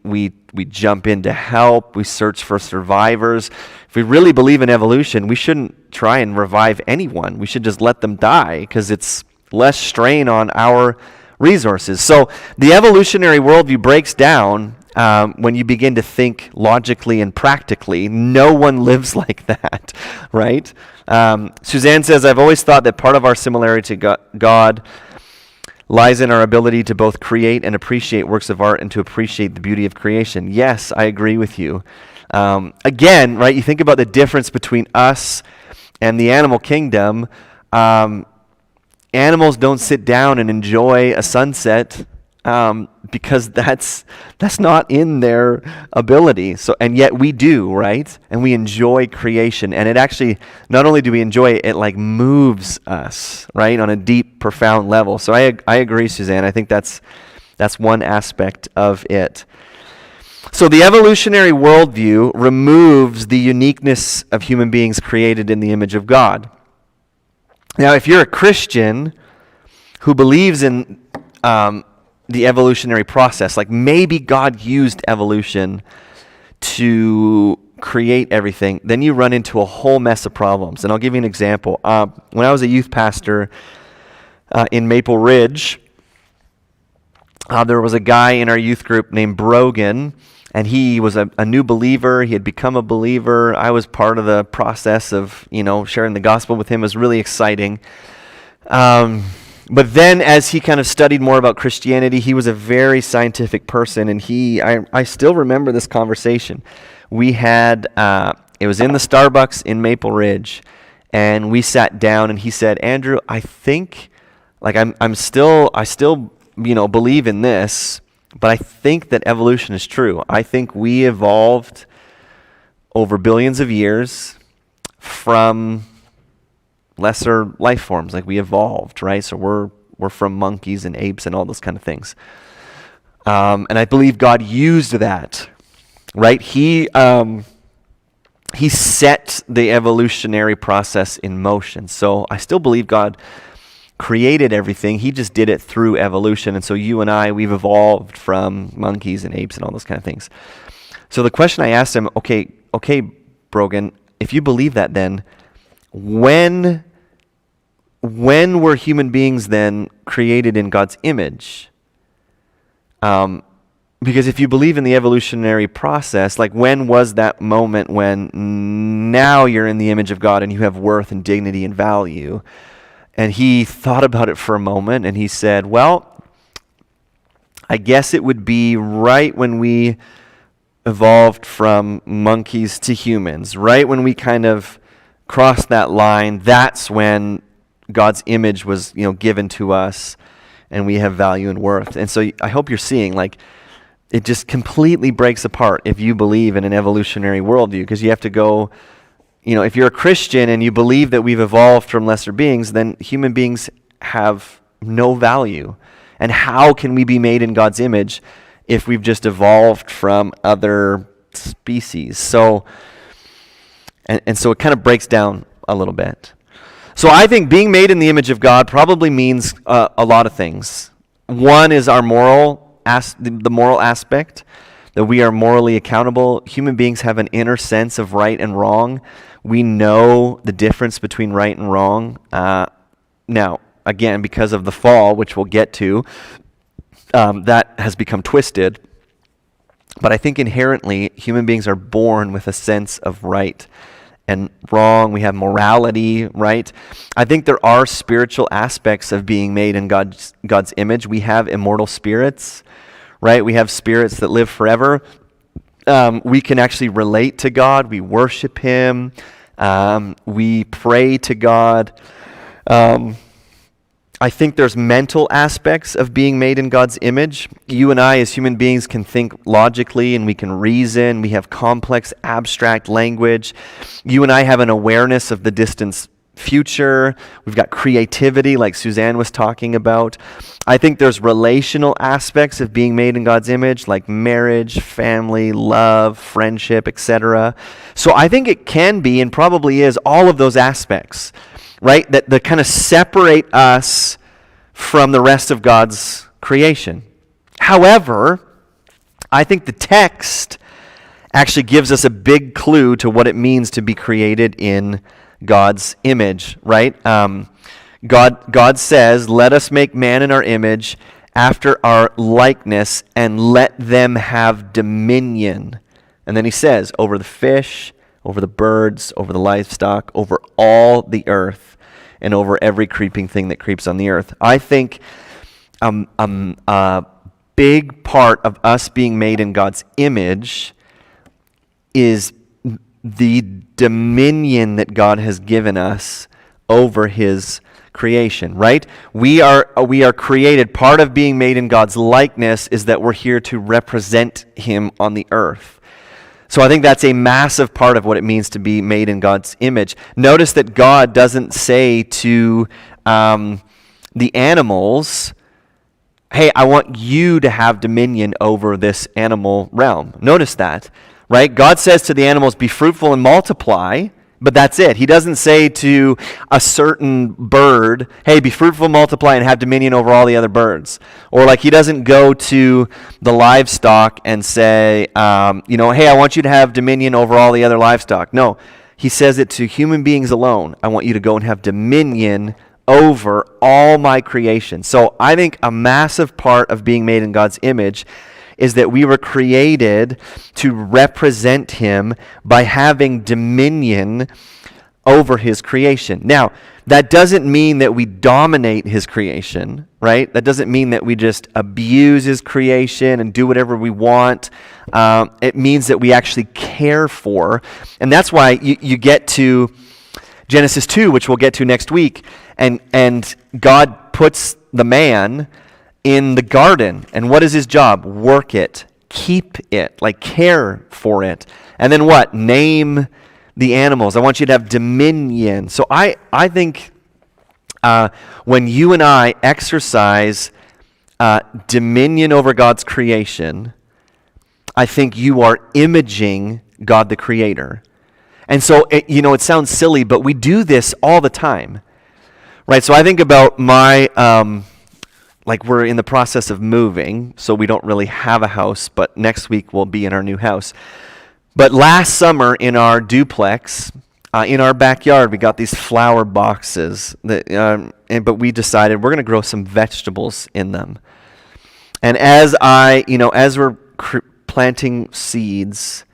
jump in to help. We search for survivors. If we really believe in evolution, we shouldn't try and revive anyone. We should just let them die because it's less strain on our resources. So the evolutionary worldview breaks down when you begin to think logically and practically. No one lives like that, right? Suzanne says, I've always thought that part of our similarity to God lies in our ability to both create and appreciate works of art and to appreciate the beauty of creation. Yes, I agree with you. Again, right, you think about the difference between us and the animal kingdom. Animals don't sit down and enjoy a sunset because that's not in their ability. So, and yet we do, right? And we enjoy creation. And it actually, not only do we enjoy it, it like moves us, right, on a deep, profound level. So I agree, Suzanne. I think that's one aspect of it. So the evolutionary worldview removes the uniqueness of human beings created in the image of God. Now, if you're a Christian who believes in the evolutionary process, like maybe God used evolution to create everything, then you run into a whole mess of problems. And I'll give you an example. When I was a youth pastor in Maple Ridge, there was a guy in our youth group named Brogan, and he was a new believer. He had become a believer. I was part of the process of, sharing the gospel with him. It was really exciting. But then as he kind of studied more about Christianity, he was a very scientific person, and I still remember this conversation. We had, it was in the Starbucks in Maple Ridge, and we sat down, and he said, Andrew, I think, like I still believe in this, but I think that evolution is true. I think we evolved over billions of years from lesser life forms. Like we evolved, right? So we're from monkeys and apes and all those kind of things. And I believe God used that, right? He set the evolutionary process in motion. So I still believe God created everything. He just did it through evolution. And so you and I, we've evolved from monkeys and apes and all those kind of things. So the question I asked him, okay, Brogan, if you believe that, then when were human beings then created in God's image? Because if you believe in the evolutionary process, like when was that moment when now you're in the image of God and you have worth and dignity and value? And he thought about it for a moment, and he said, well, I guess it would be right when we evolved from monkeys to humans, right when we kind of crossed that line. That's when God's image was, given to us, and we have value and worth. And so I hope you're seeing, like, it just completely breaks apart if you believe in an evolutionary worldview, because you have to go, if you're a Christian and you believe that we've evolved from lesser beings, then human beings have no value. And how can we be made in God's image if we've just evolved from other species. So, and so it kind of breaks down a little bit. So I think being made in the image of God probably means a lot of things. One is our the moral aspect, that we are morally accountable. Human beings have an inner sense of right and wrong. We know the difference between right and wrong. Now, again, because of the fall, which we'll get to, that has become twisted. But I think inherently, human beings are born with a sense of right and wrong. We have morality, right? I think there are spiritual aspects of being made in God's image. We have immortal spirits, right? We have spirits that live forever. We can actually relate to God. We worship Him. We pray to God. I think there's mental aspects of being made in God's image. You and I as human beings can think logically and we can reason. We have complex, abstract language. You and I have an awareness of the distant future. We've got creativity like Suzanne was talking about. I think there's relational aspects of being made in God's image like marriage, family, love, friendship, etc. So I think it can be and probably is all of those aspects, right? That kind of separate us from the rest of God's creation. However, I think the text actually gives us a big clue to what it means to be created in God's image, right? God says, "Let us make man in our image after our likeness, and let them have dominion." And then he says, over the fish, over the birds, over the livestock, over all the earth, and over every creeping thing that creeps on the earth. I think a big part of us being made in God's image is the dominion that God has given us over His creation, right? We are created. Part of being made in God's likeness is that we're here to represent Him on the earth. So I think that's a massive part of what it means to be made in God's image. Notice that God doesn't say to the animals, "Hey, I want you to have dominion over this animal realm." Notice that, right? God says to the animals, "Be fruitful and multiply," but that's it. He doesn't say to a certain bird, "Hey, be fruitful, multiply, and have dominion over all the other birds." Or like He doesn't go to the livestock and say, "Hey, I want you to have dominion over all the other livestock." No, He says it to human beings alone. "I want you to go and have dominion over all my creation." So I think a massive part of being made in God's image is that we were created to represent Him by having dominion over His creation. Now, that doesn't mean that we dominate His creation, right? That doesn't mean that we just abuse His creation and do whatever we want. It means that we actually care for. And that's why you get to Genesis 2, which we'll get to next week, and God puts the man in the garden. And what is his job? Work it, keep it, like care for it. And then what? Name the animals. I want you to have dominion. So I think when you and I exercise dominion over God's creation, I think you are imaging God the Creator. And so, it sounds silly, but we do this all the time, right? So I think about we're in the process of moving, so we don't really have a house, but next week we'll be in our new house. But last summer in our duplex, in our backyard, we got these flower boxes, but we decided we're going to grow some vegetables in them. And as we're planting seeds,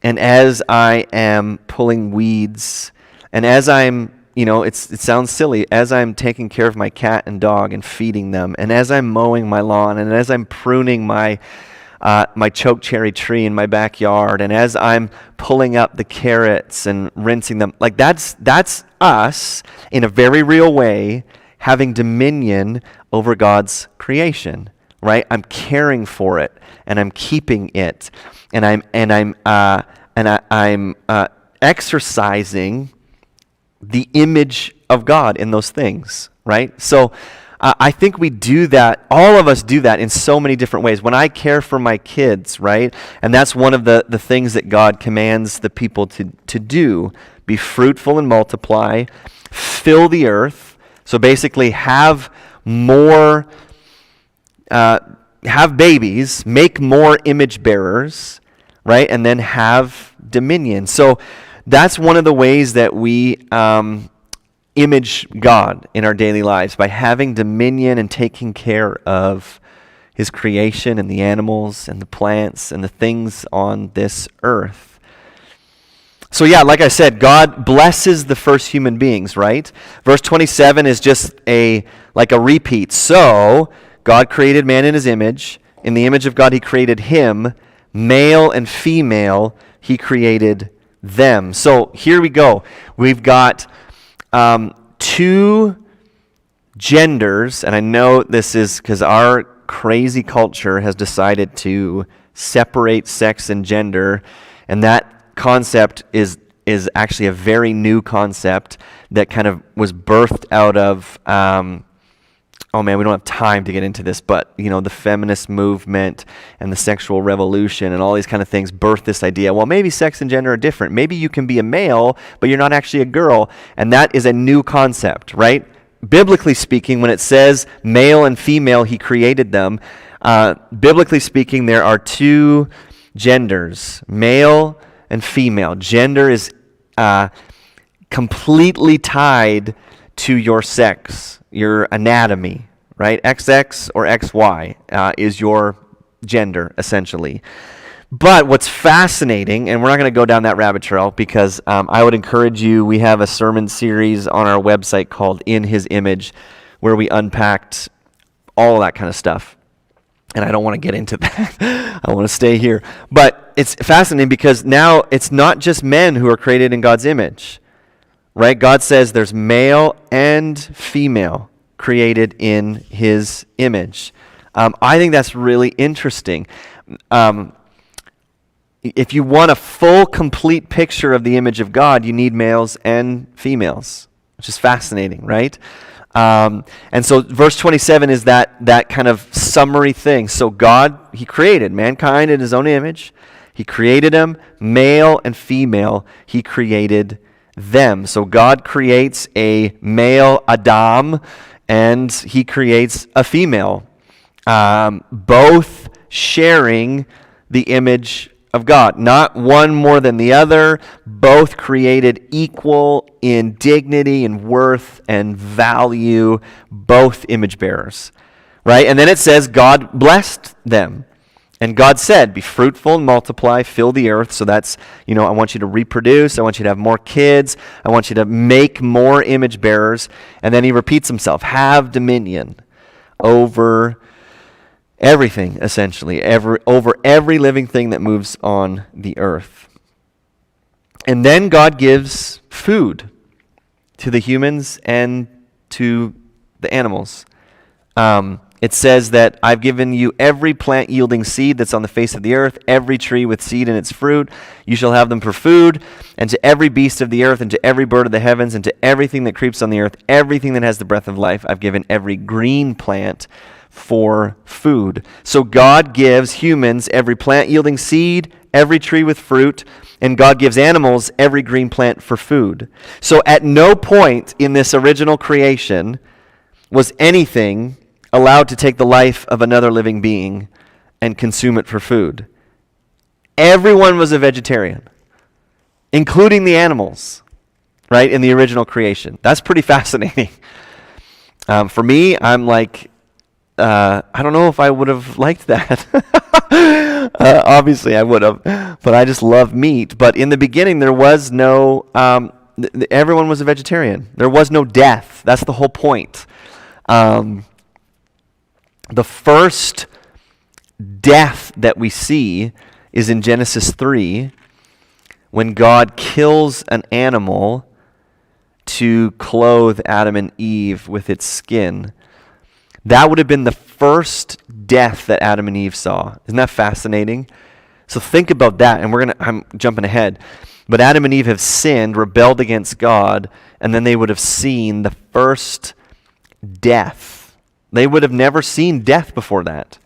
and as I am pulling weeds, and as I'm it sounds silly, as I'm taking care of my cat and dog and feeding them, and as I'm mowing my lawn, and as I'm pruning my choke cherry tree in my backyard, and as I'm pulling up the carrots and rinsing them, like that's us in a very real way having dominion over God's creation, right? I'm caring for it, and I'm keeping it, and I'm exercising the image of God in those things, right? So I think we do that, all of us do that in so many different ways. When I care for my kids, right? And that's one of the things that God commands the people to do. Be fruitful and multiply, fill the earth. So basically have more, have babies, make more image bearers, right? And then have dominion. So that's one of the ways that we image God in our daily lives, by having dominion and taking care of his creation and the animals and the plants and the things on this earth. So yeah, like I said, God blesses the first human beings, right? Verse 27 is just like a repeat. So God created man in his image. In the image of God he created him. Male and female he created them. So here we go. We've got two genders, and I know this is because our crazy culture has decided to separate sex and gender, and that concept is actually a very new concept that kind of was birthed out of oh man, we don't have time to get into this, but the feminist movement and the sexual revolution and all these kind of things birthed this idea. Well, maybe sex and gender are different. Maybe you can be a male, but you're not actually a girl, and that is a new concept, right? Biblically speaking, when it says male and female, he created them. Biblically speaking, there are two genders, male and female. Gender is completely tied to your sex, your anatomy, right? XX or XY is your gender, essentially. But what's fascinating, and we're not going to go down that rabbit trail because I would encourage you, we have a sermon series on our website called In His Image, where we unpacked all of that kind of stuff. And I don't want to get into that. I want to stay here. But it's fascinating because now it's not just men who are created in God's image. Right? God says there's male and female created in his image. I think that's really interesting. If you want a full, complete picture of the image of God, you need males and females, which is fascinating, right? And so verse 27 is that kind of summary thing. So God, he created mankind in his own image. He created them, male and female, he created them. So God creates a male Adam, and he creates a female, both sharing the image of God. Not one more than the other, both created equal in dignity and worth and value, both image bearers. Right? And then it says God blessed them. And God said, be fruitful and multiply, fill the earth. So that's, I want you to reproduce. I want you to have more kids. I want you to make more image bearers. And then he repeats himself, have dominion over everything, essentially, over every living thing that moves on the earth. And then God gives food to the humans and to the animals. It says that I've given you every plant yielding seed that's on the face of the earth, every tree with seed in its fruit. You shall have them for food, and to every beast of the earth, and to every bird of the heavens, and to everything that creeps on the earth, everything that has the breath of life, I've given every green plant for food. So God gives humans every plant yielding seed, every tree with fruit, and God gives animals every green plant for food. So at no point in this original creation was anything allowed to take the life of another living being and consume it for food. Everyone was a vegetarian, including the animals, right, in the original creation. That's pretty fascinating. For me, I'm like, I don't know if I would have liked that. Obviously, I would have, but I just love meat. But in the beginning, there was no, everyone was a vegetarian. There was no death. That's the whole point. The first death that we see is in Genesis 3, when God kills an animal to clothe Adam and Eve with its skin. That would have been the first death that Adam and Eve saw. Isn't that fascinating? So think about that, and I'm jumping ahead. But Adam and Eve have sinned, rebelled against God, and then they would have seen the first death They would have never seen death before that,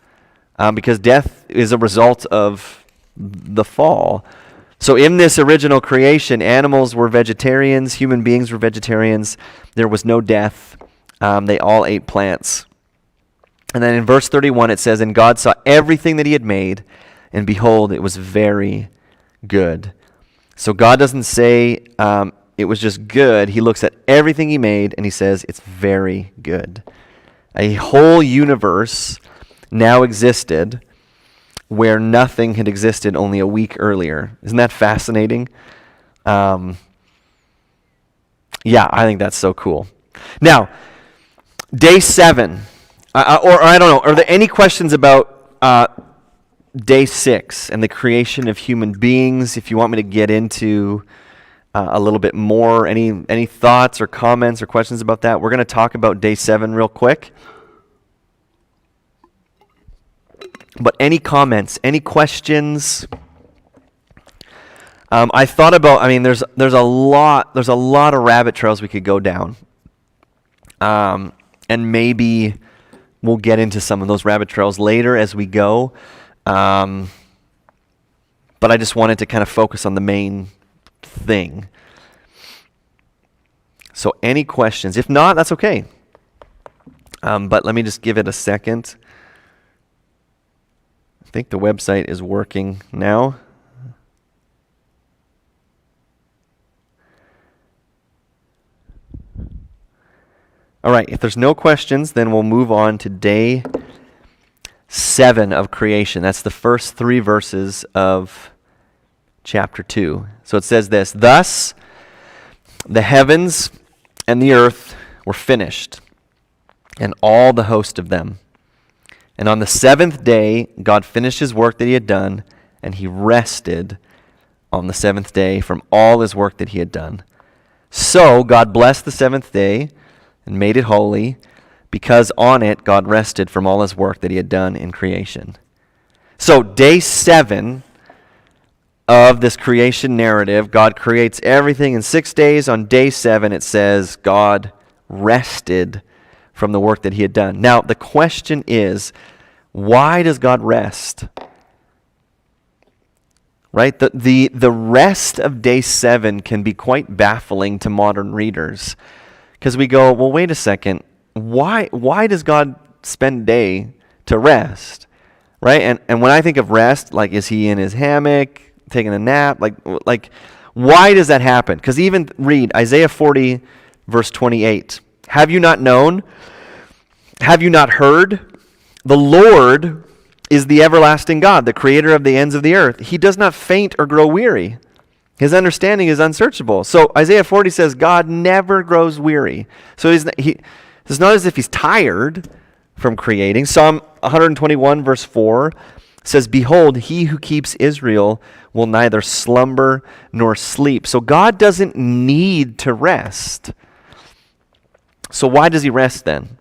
because death is a result of the fall. So in this original creation, animals were vegetarians, human beings were vegetarians. There was no death. They all ate plants. And then in verse 31 it says, "And God saw everything that he had made, and behold, it was very good." So God doesn't say it was just good. He looks at everything he made and he says it's very good. A whole universe now existed where nothing had existed only a week earlier. Isn't that fascinating? Yeah, I think that's so cool. Now, day 7, or I don't know, are there any questions about day 6 and the creation of human beings? If you want me to get into a little bit more, any thoughts or comments or questions about that? We're going to talk about day 7 real quick. But any comments, any questions? I thought about, there's a lot of rabbit trails we could go down. And maybe we'll get into some of those rabbit trails later as we go. But I just wanted to kind of focus on the main thing. So any questions? If not, that's okay. But let me just give it a second. I think the website is working now. All right, if there's no questions, then we'll move on to day 7 of creation. That's the first 3 verses of chapter 2. So it says this: "Thus the heavens and the earth were finished, and all the host of them. And on the 7th day, God finished his work that he had done, and he rested on the 7th day from all his work that he had done. So God blessed the 7th day and made it holy, because on it God rested from all his work that he had done in creation." So day 7 of this creation narrative, God creates everything in 6 days. On day 7, it says God rested from the work that he had done. Now, the question is, why does God rest? Right? The rest of day 7 can be quite baffling to modern readers, because we go, well, wait a second. Why does God spend a day to rest? Right? And when I think of rest, like, is he in his hammock, taking a nap? Like, why does that happen? Because even read Isaiah 40, verse 28. "Have you not known? Have you not heard? The Lord is the everlasting God, the creator of the ends of the earth. He does not faint or grow weary. His understanding is unsearchable." So Isaiah 40 says God never grows weary. So it's not as if he's tired from creating. Psalm 121, verse 4 says, "Behold, he who keeps Israel will neither slumber nor sleep." So God doesn't need to rest. So why does he rest then?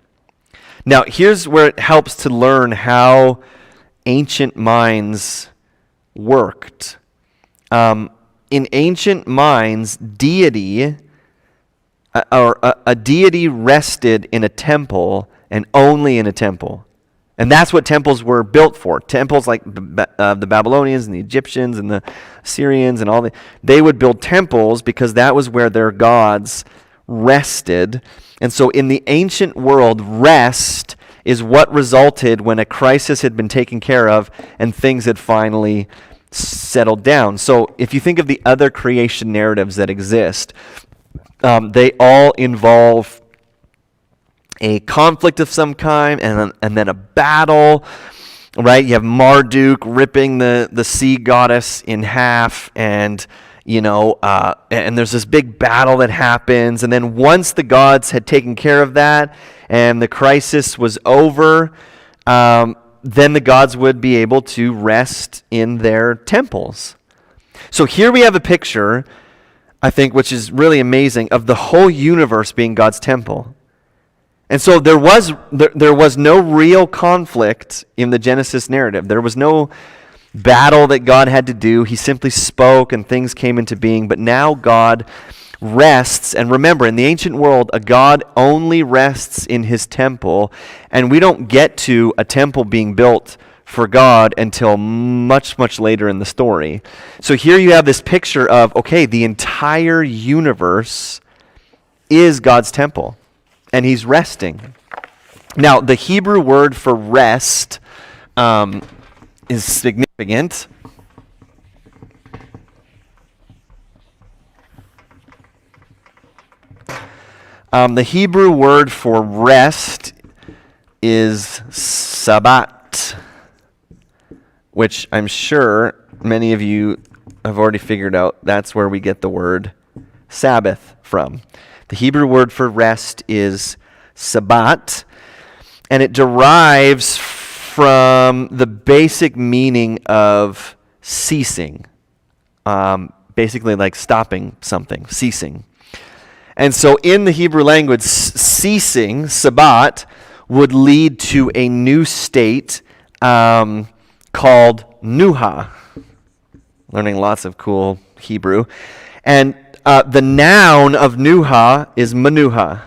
Now, here's where it helps to learn how ancient minds worked. In ancient minds, deity, or a deity rested in a temple and only in a temple. And that's what temples were built for. Temples like the Babylonians and the Egyptians and the Assyrians and all they would build temples because that was where their gods rested. And so in the ancient world, rest is what resulted when a crisis had been taken care of and things had finally settled down. So if you think of the other creation narratives that exist, they all involve a conflict of some kind and then a battle, right? You have Marduk ripping the sea goddess in half, and and there's this big battle that happens, and then once the gods had taken care of that and the crisis was over, then the gods would be able to rest in their temples. So here we have a picture, I think, which is really amazing, of the whole universe being God's temple. And so there was no real conflict in the Genesis narrative. There was no battle that God had to do. He simply spoke and things came into being. But now God rests. And remember, in the ancient world, a god only rests in his temple, and we don't get to a temple being built for God until much, much later in the story. So here you have this picture of, okay, the entire universe is God's temple, and he's resting. Now, the Hebrew word for rest is significant. The Hebrew word for rest is Sabbat, which I'm sure many of you have already figured out that's where we get the word Sabbath from. The Hebrew word for rest is Sabbat, and it derives from the basic meaning of ceasing, basically like stopping something, ceasing. And so in the Hebrew language, ceasing, Sabbat, would lead to a new state called Nuha. Learning lots of cool Hebrew. And the noun of Nuha is Manuha.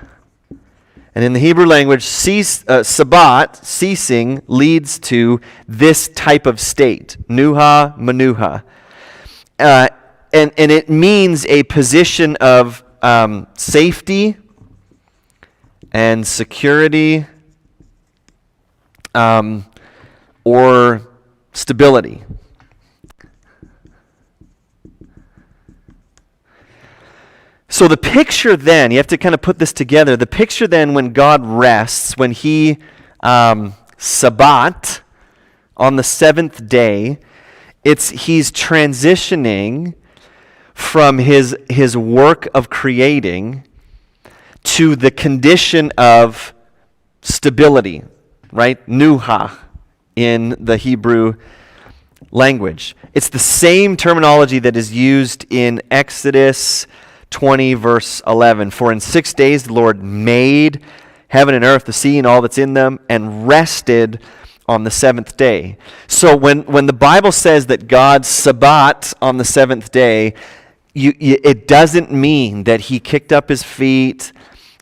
And in the Hebrew language, Sabbat, ceasing, leads to this type of state, Nuha, Manuha. And it means a position of safety and security or stability. So the picture then, you have to kind of put this together. The picture then when God rests, when he Sabbat on the seventh day, he's transitioning from his work of creating to the condition of stability, right? Nuha in the Hebrew language. It's the same terminology that is used in Exodus 20, verse 11. For in 6 days the Lord made heaven and earth, the sea and all that's in them, and rested on the seventh day. So when the Bible says that God Sabbat on the seventh day, it doesn't mean that he kicked up his feet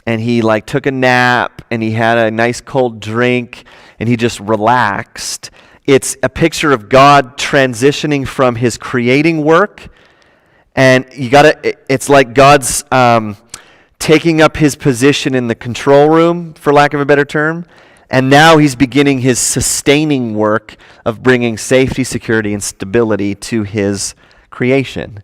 and he like took a nap and he had a nice cold drink and he just relaxed. It's a picture of God transitioning from his creating work, and it's like God's taking up his position in the control room, for lack of a better term, and now he's beginning his sustaining work of bringing safety, security, and stability to his creation.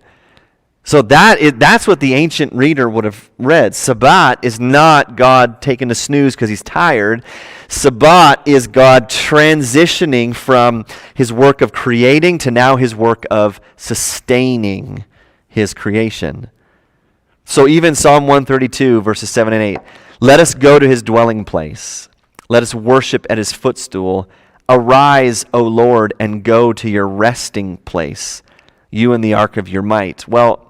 So that's what the ancient reader would have read. Sabbat is not God taking a snooze because he's tired. Sabbat is God transitioning from his work of creating to now his work of sustaining his creation. So even Psalm 132, verses 7 and 8, let us go to his dwelling place. Let us worship at his footstool. Arise, O Lord, and go to your resting place, you and the ark of your might. Well,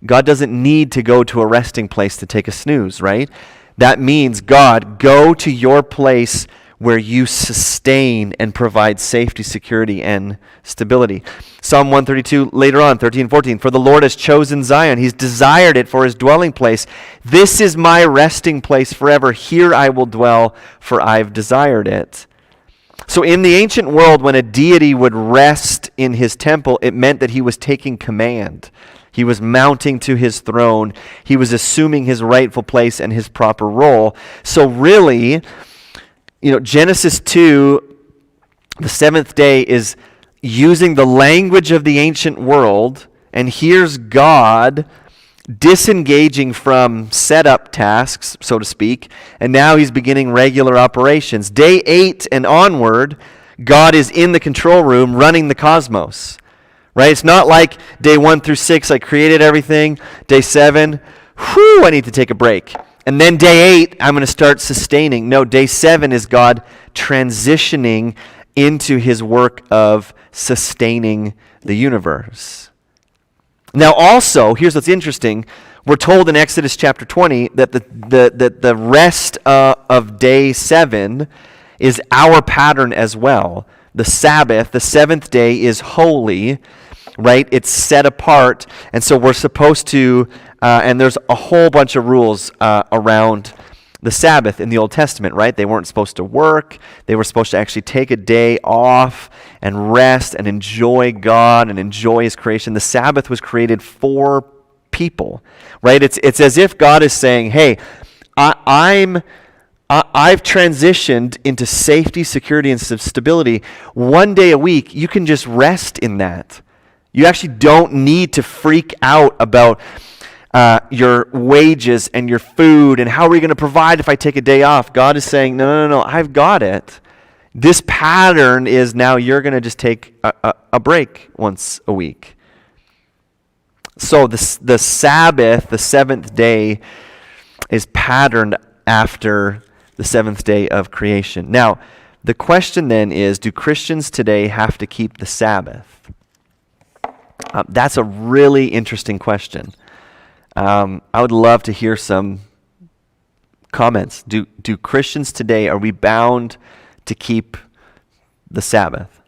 God doesn't need to go to a resting place to take a snooze, right? That means, God, go to your place where you sustain and provide safety, security, and stability. Psalm 132, later on, 13 and 14, for the Lord has chosen Zion. He's desired it for his dwelling place. This is my resting place forever. Here I will dwell, for I've desired it. So in the ancient world, when a deity would rest in his temple, it meant that he was taking command. He was mounting to his throne. He was assuming his rightful place and his proper role. So really, Genesis 2, the seventh day, is using the language of the ancient world, and here's God disengaging from setup tasks, so to speak, and now he's beginning regular operations. Day 8 and onward, God is in the control room running the cosmos, right? It's not like day 1 through 6, I created everything. Day 7, I need to take a break. And then day 8, I'm going to start sustaining. No, day 7 is God transitioning into his work of sustaining the universe. Now also, here's what's interesting. We're told in Exodus chapter 20 that the rest of day 7 is our pattern as well. The Sabbath, the seventh day, is holy. right? It's set apart, and so we're supposed to, and there's a whole bunch of rules around the Sabbath in the Old Testament, right? They weren't supposed to work. They were supposed to actually take a day off and rest and enjoy God and enjoy His creation. The Sabbath was created for people, right? It's as if God is saying, hey, I've transitioned into safety, security, and stability. One day a week, you can just rest in that. You actually don't need to freak out about your wages and your food and how are we going to provide if I take a day off. God is saying, no, I've got it. This pattern is now you're going to just take a break once a week. So the Sabbath, the seventh day, is patterned after the seventh day of creation. Now, the question then is, do Christians today have to keep the Sabbath? That's a really interesting question. I would love to hear some comments. Do Christians today, are we bound to keep the Sabbath?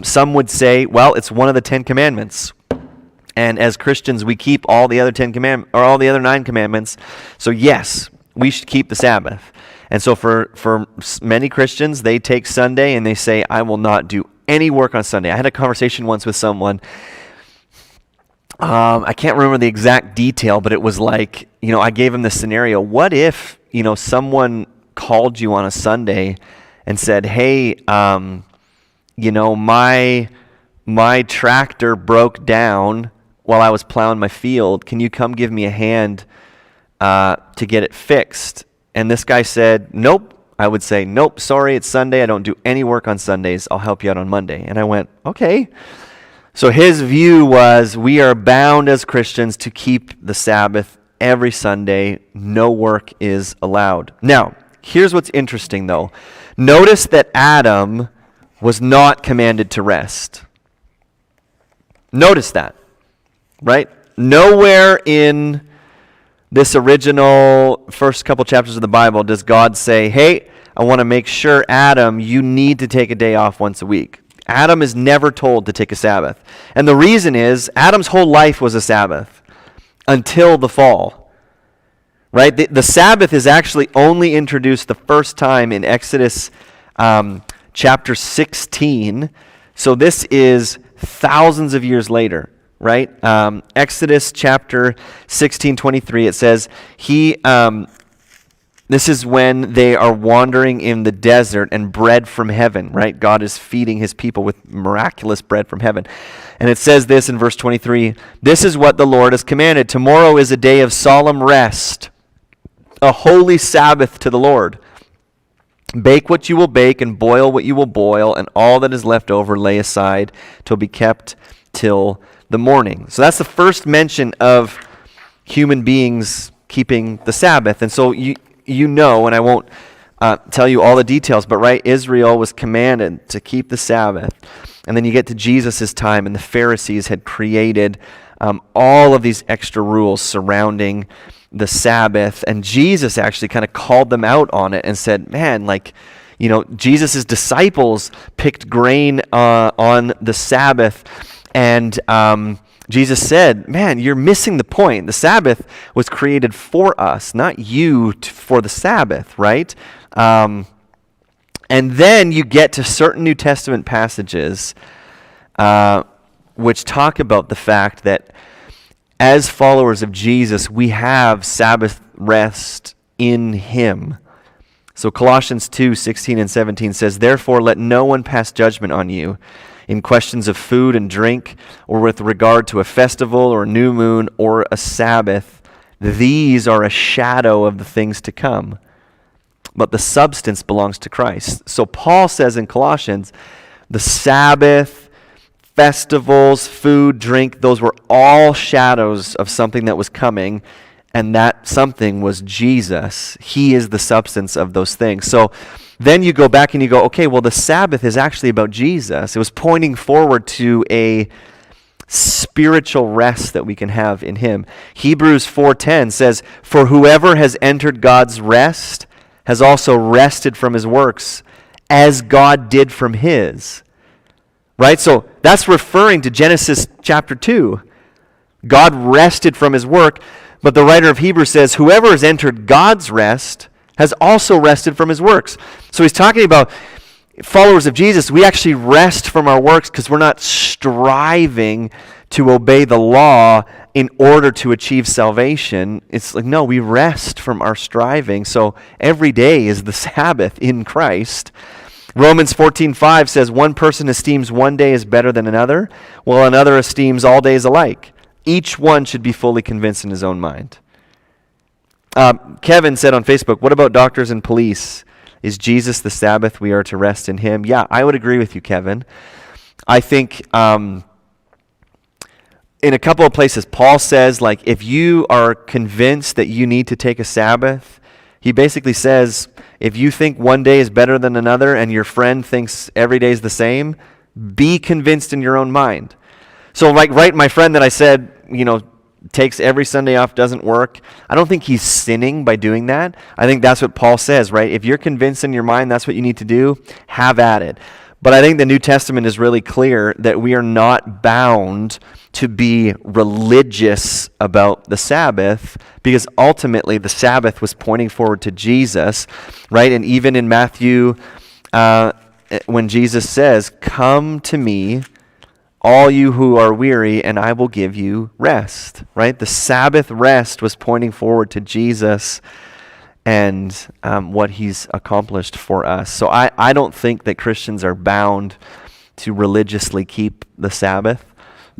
Some would say, well, it's one of the 10 commandments. And as Christians, we keep all the other 10 commandments, or all the other 9 commandments. So yes, we should keep the Sabbath. And so for many Christians, they take Sunday and they say, I will not do any work on Sunday. I had a conversation once with someone. I can't remember the exact detail, but it was like, I gave him the scenario. What if, someone called you on a Sunday and said, hey, my tractor broke down while I was plowing my field. Can you come give me a hand to get it fixed? And this guy said, nope. I would say, nope, sorry, it's Sunday. I don't do any work on Sundays. I'll help you out on Monday. And I went, okay. So his view was, we are bound as Christians to keep the Sabbath every Sunday. No work is allowed. Now, here's what's interesting though. Notice that Adam was not commanded to rest. Notice that, right? Nowhere in this original first couple chapters of the Bible does God say, hey, I want to make sure, Adam, you need to take a day off once a week. Adam is never told to take a Sabbath. And the reason is, Adam's whole life was a Sabbath until the fall. Right? The Sabbath is actually only introduced the first time in Exodus chapter 16. So this is thousands of years later. Right? Exodus chapter 16:23, it says, this is when they are wandering in the desert and bread from heaven, right? God is feeding his people with miraculous bread from heaven. And it says this in verse 23, this is what the Lord has commanded. Tomorrow is a day of solemn rest, a holy Sabbath to the Lord. Bake what you will bake and boil what you will boil, and all that is left over lay aside till be kept till the morning. So that's the first mention of human beings keeping the Sabbath. And so you know, and I won't tell you all the details, but right, Israel was commanded to keep the Sabbath. And then you get to Jesus' time, and the Pharisees had created all of these extra rules surrounding the Sabbath. And Jesus actually kind of called them out on it and said, man, Jesus' disciples picked grain on the Sabbath. And Jesus said, man, you're missing the point. The Sabbath was created for us, not you for the Sabbath, right? And then you get to certain New Testament passages which talk about the fact that as followers of Jesus, we have Sabbath rest in him. So Colossians 2:16 and 17 says, therefore let no one pass judgment on you in questions of food and drink, or with regard to a festival or a new moon or a Sabbath. These are a shadow of the things to come, but the substance belongs to Christ. So Paul says in Colossians, the Sabbath, festivals, food, drink, those were all shadows of something that was coming, and that something was Jesus. He is the substance of those things. So then you go back and you go, okay, well, the Sabbath is actually about Jesus. It was pointing forward to a spiritual rest that we can have in him. Hebrews 4:10 says, for whoever has entered God's rest has also rested from his works, as God did from his. right? So that's referring to Genesis chapter 2. God rested from his work, but the writer of Hebrews says, whoever has entered God's rest has also rested from his works. So he's talking about followers of Jesus. We actually rest from our works because we're not striving to obey the law in order to achieve salvation. It's like, no, we rest from our striving. So every day is the Sabbath in Christ. Romans 14:5 says, one person esteems one day as better than another, while another esteems all days alike. Each one should be fully convinced in his own mind. Kevin said on Facebook, what about doctors and police? Is Jesus the Sabbath? We are to rest in him. Yeah, I would agree with you, Kevin. I think in a couple of places, Paul says, like, if you are convinced that you need to take a Sabbath, he basically says, if you think one day is better than another and your friend thinks every day is the same, be convinced in your own mind. So, like, right, my friend that I said, takes every Sunday off, doesn't work, I don't think he's sinning by doing that. I think that's what Paul says, right? If you're convinced in your mind that's what you need to do, have at it. But I think the New Testament is really clear that we are not bound to be religious about the Sabbath, because ultimately the Sabbath was pointing forward to Jesus, right? And even in Matthew, when Jesus says, come to me, all you who are weary, and I will give you rest, right? The Sabbath rest was pointing forward to Jesus and what he's accomplished for us. So I don't think that Christians are bound to religiously keep the Sabbath.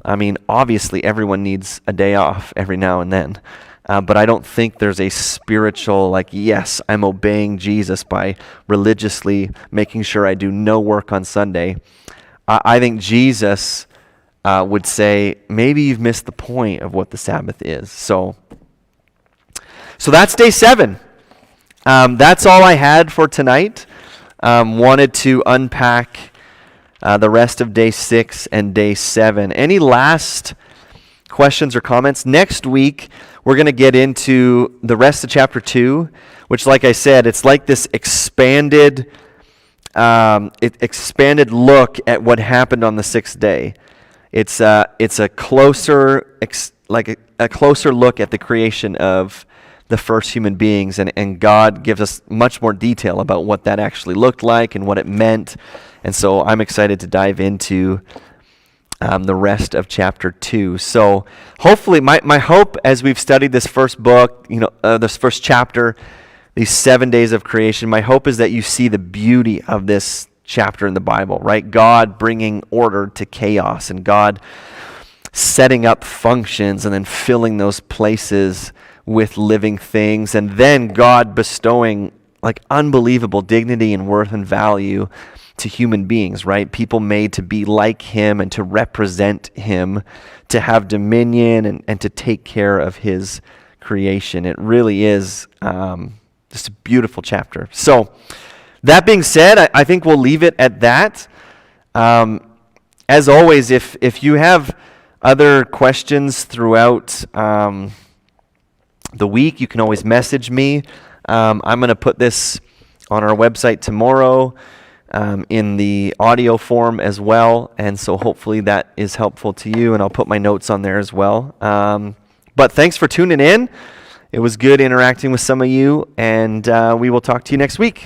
I mean, obviously everyone needs a day off every now and then. But I don't think there's a spiritual, like, yes, I'm obeying Jesus by religiously making sure I do no work on Sunday. I think Jesus would say, maybe you've missed the point of what the Sabbath is. So that's day 7. That's all I had for tonight. Wanted to unpack the rest of day 6 and day 7. Any last questions or comments? Next week, we're going to get into the rest of chapter 2, which, like I said, it's like this expanded look at what happened on the 6th day. It's a closer look at the creation of the first human beings, and God gives us much more detail about what that actually looked like and what it meant. And so I'm excited to dive into the rest of chapter 2. So hopefully, my hope as we've studied this first book, this first chapter, these 7 days of creation, my hope is that you see the beauty of this chapter in the Bible, right? God bringing order to chaos, and God setting up functions and then filling those places with living things, and then God bestowing like unbelievable dignity and worth and value to human beings, right? People made to be like him and to represent him, to have dominion and to take care of his creation. It really is just a beautiful chapter. So that being said, I think we'll leave it at that. As always, if you have other questions throughout the week, you can always message me. I'm going to put this on our website tomorrow in the audio form as well, and so hopefully that is helpful to you, and I'll put my notes on there as well. But thanks for tuning in. It was good interacting with some of you, and we will talk to you next week.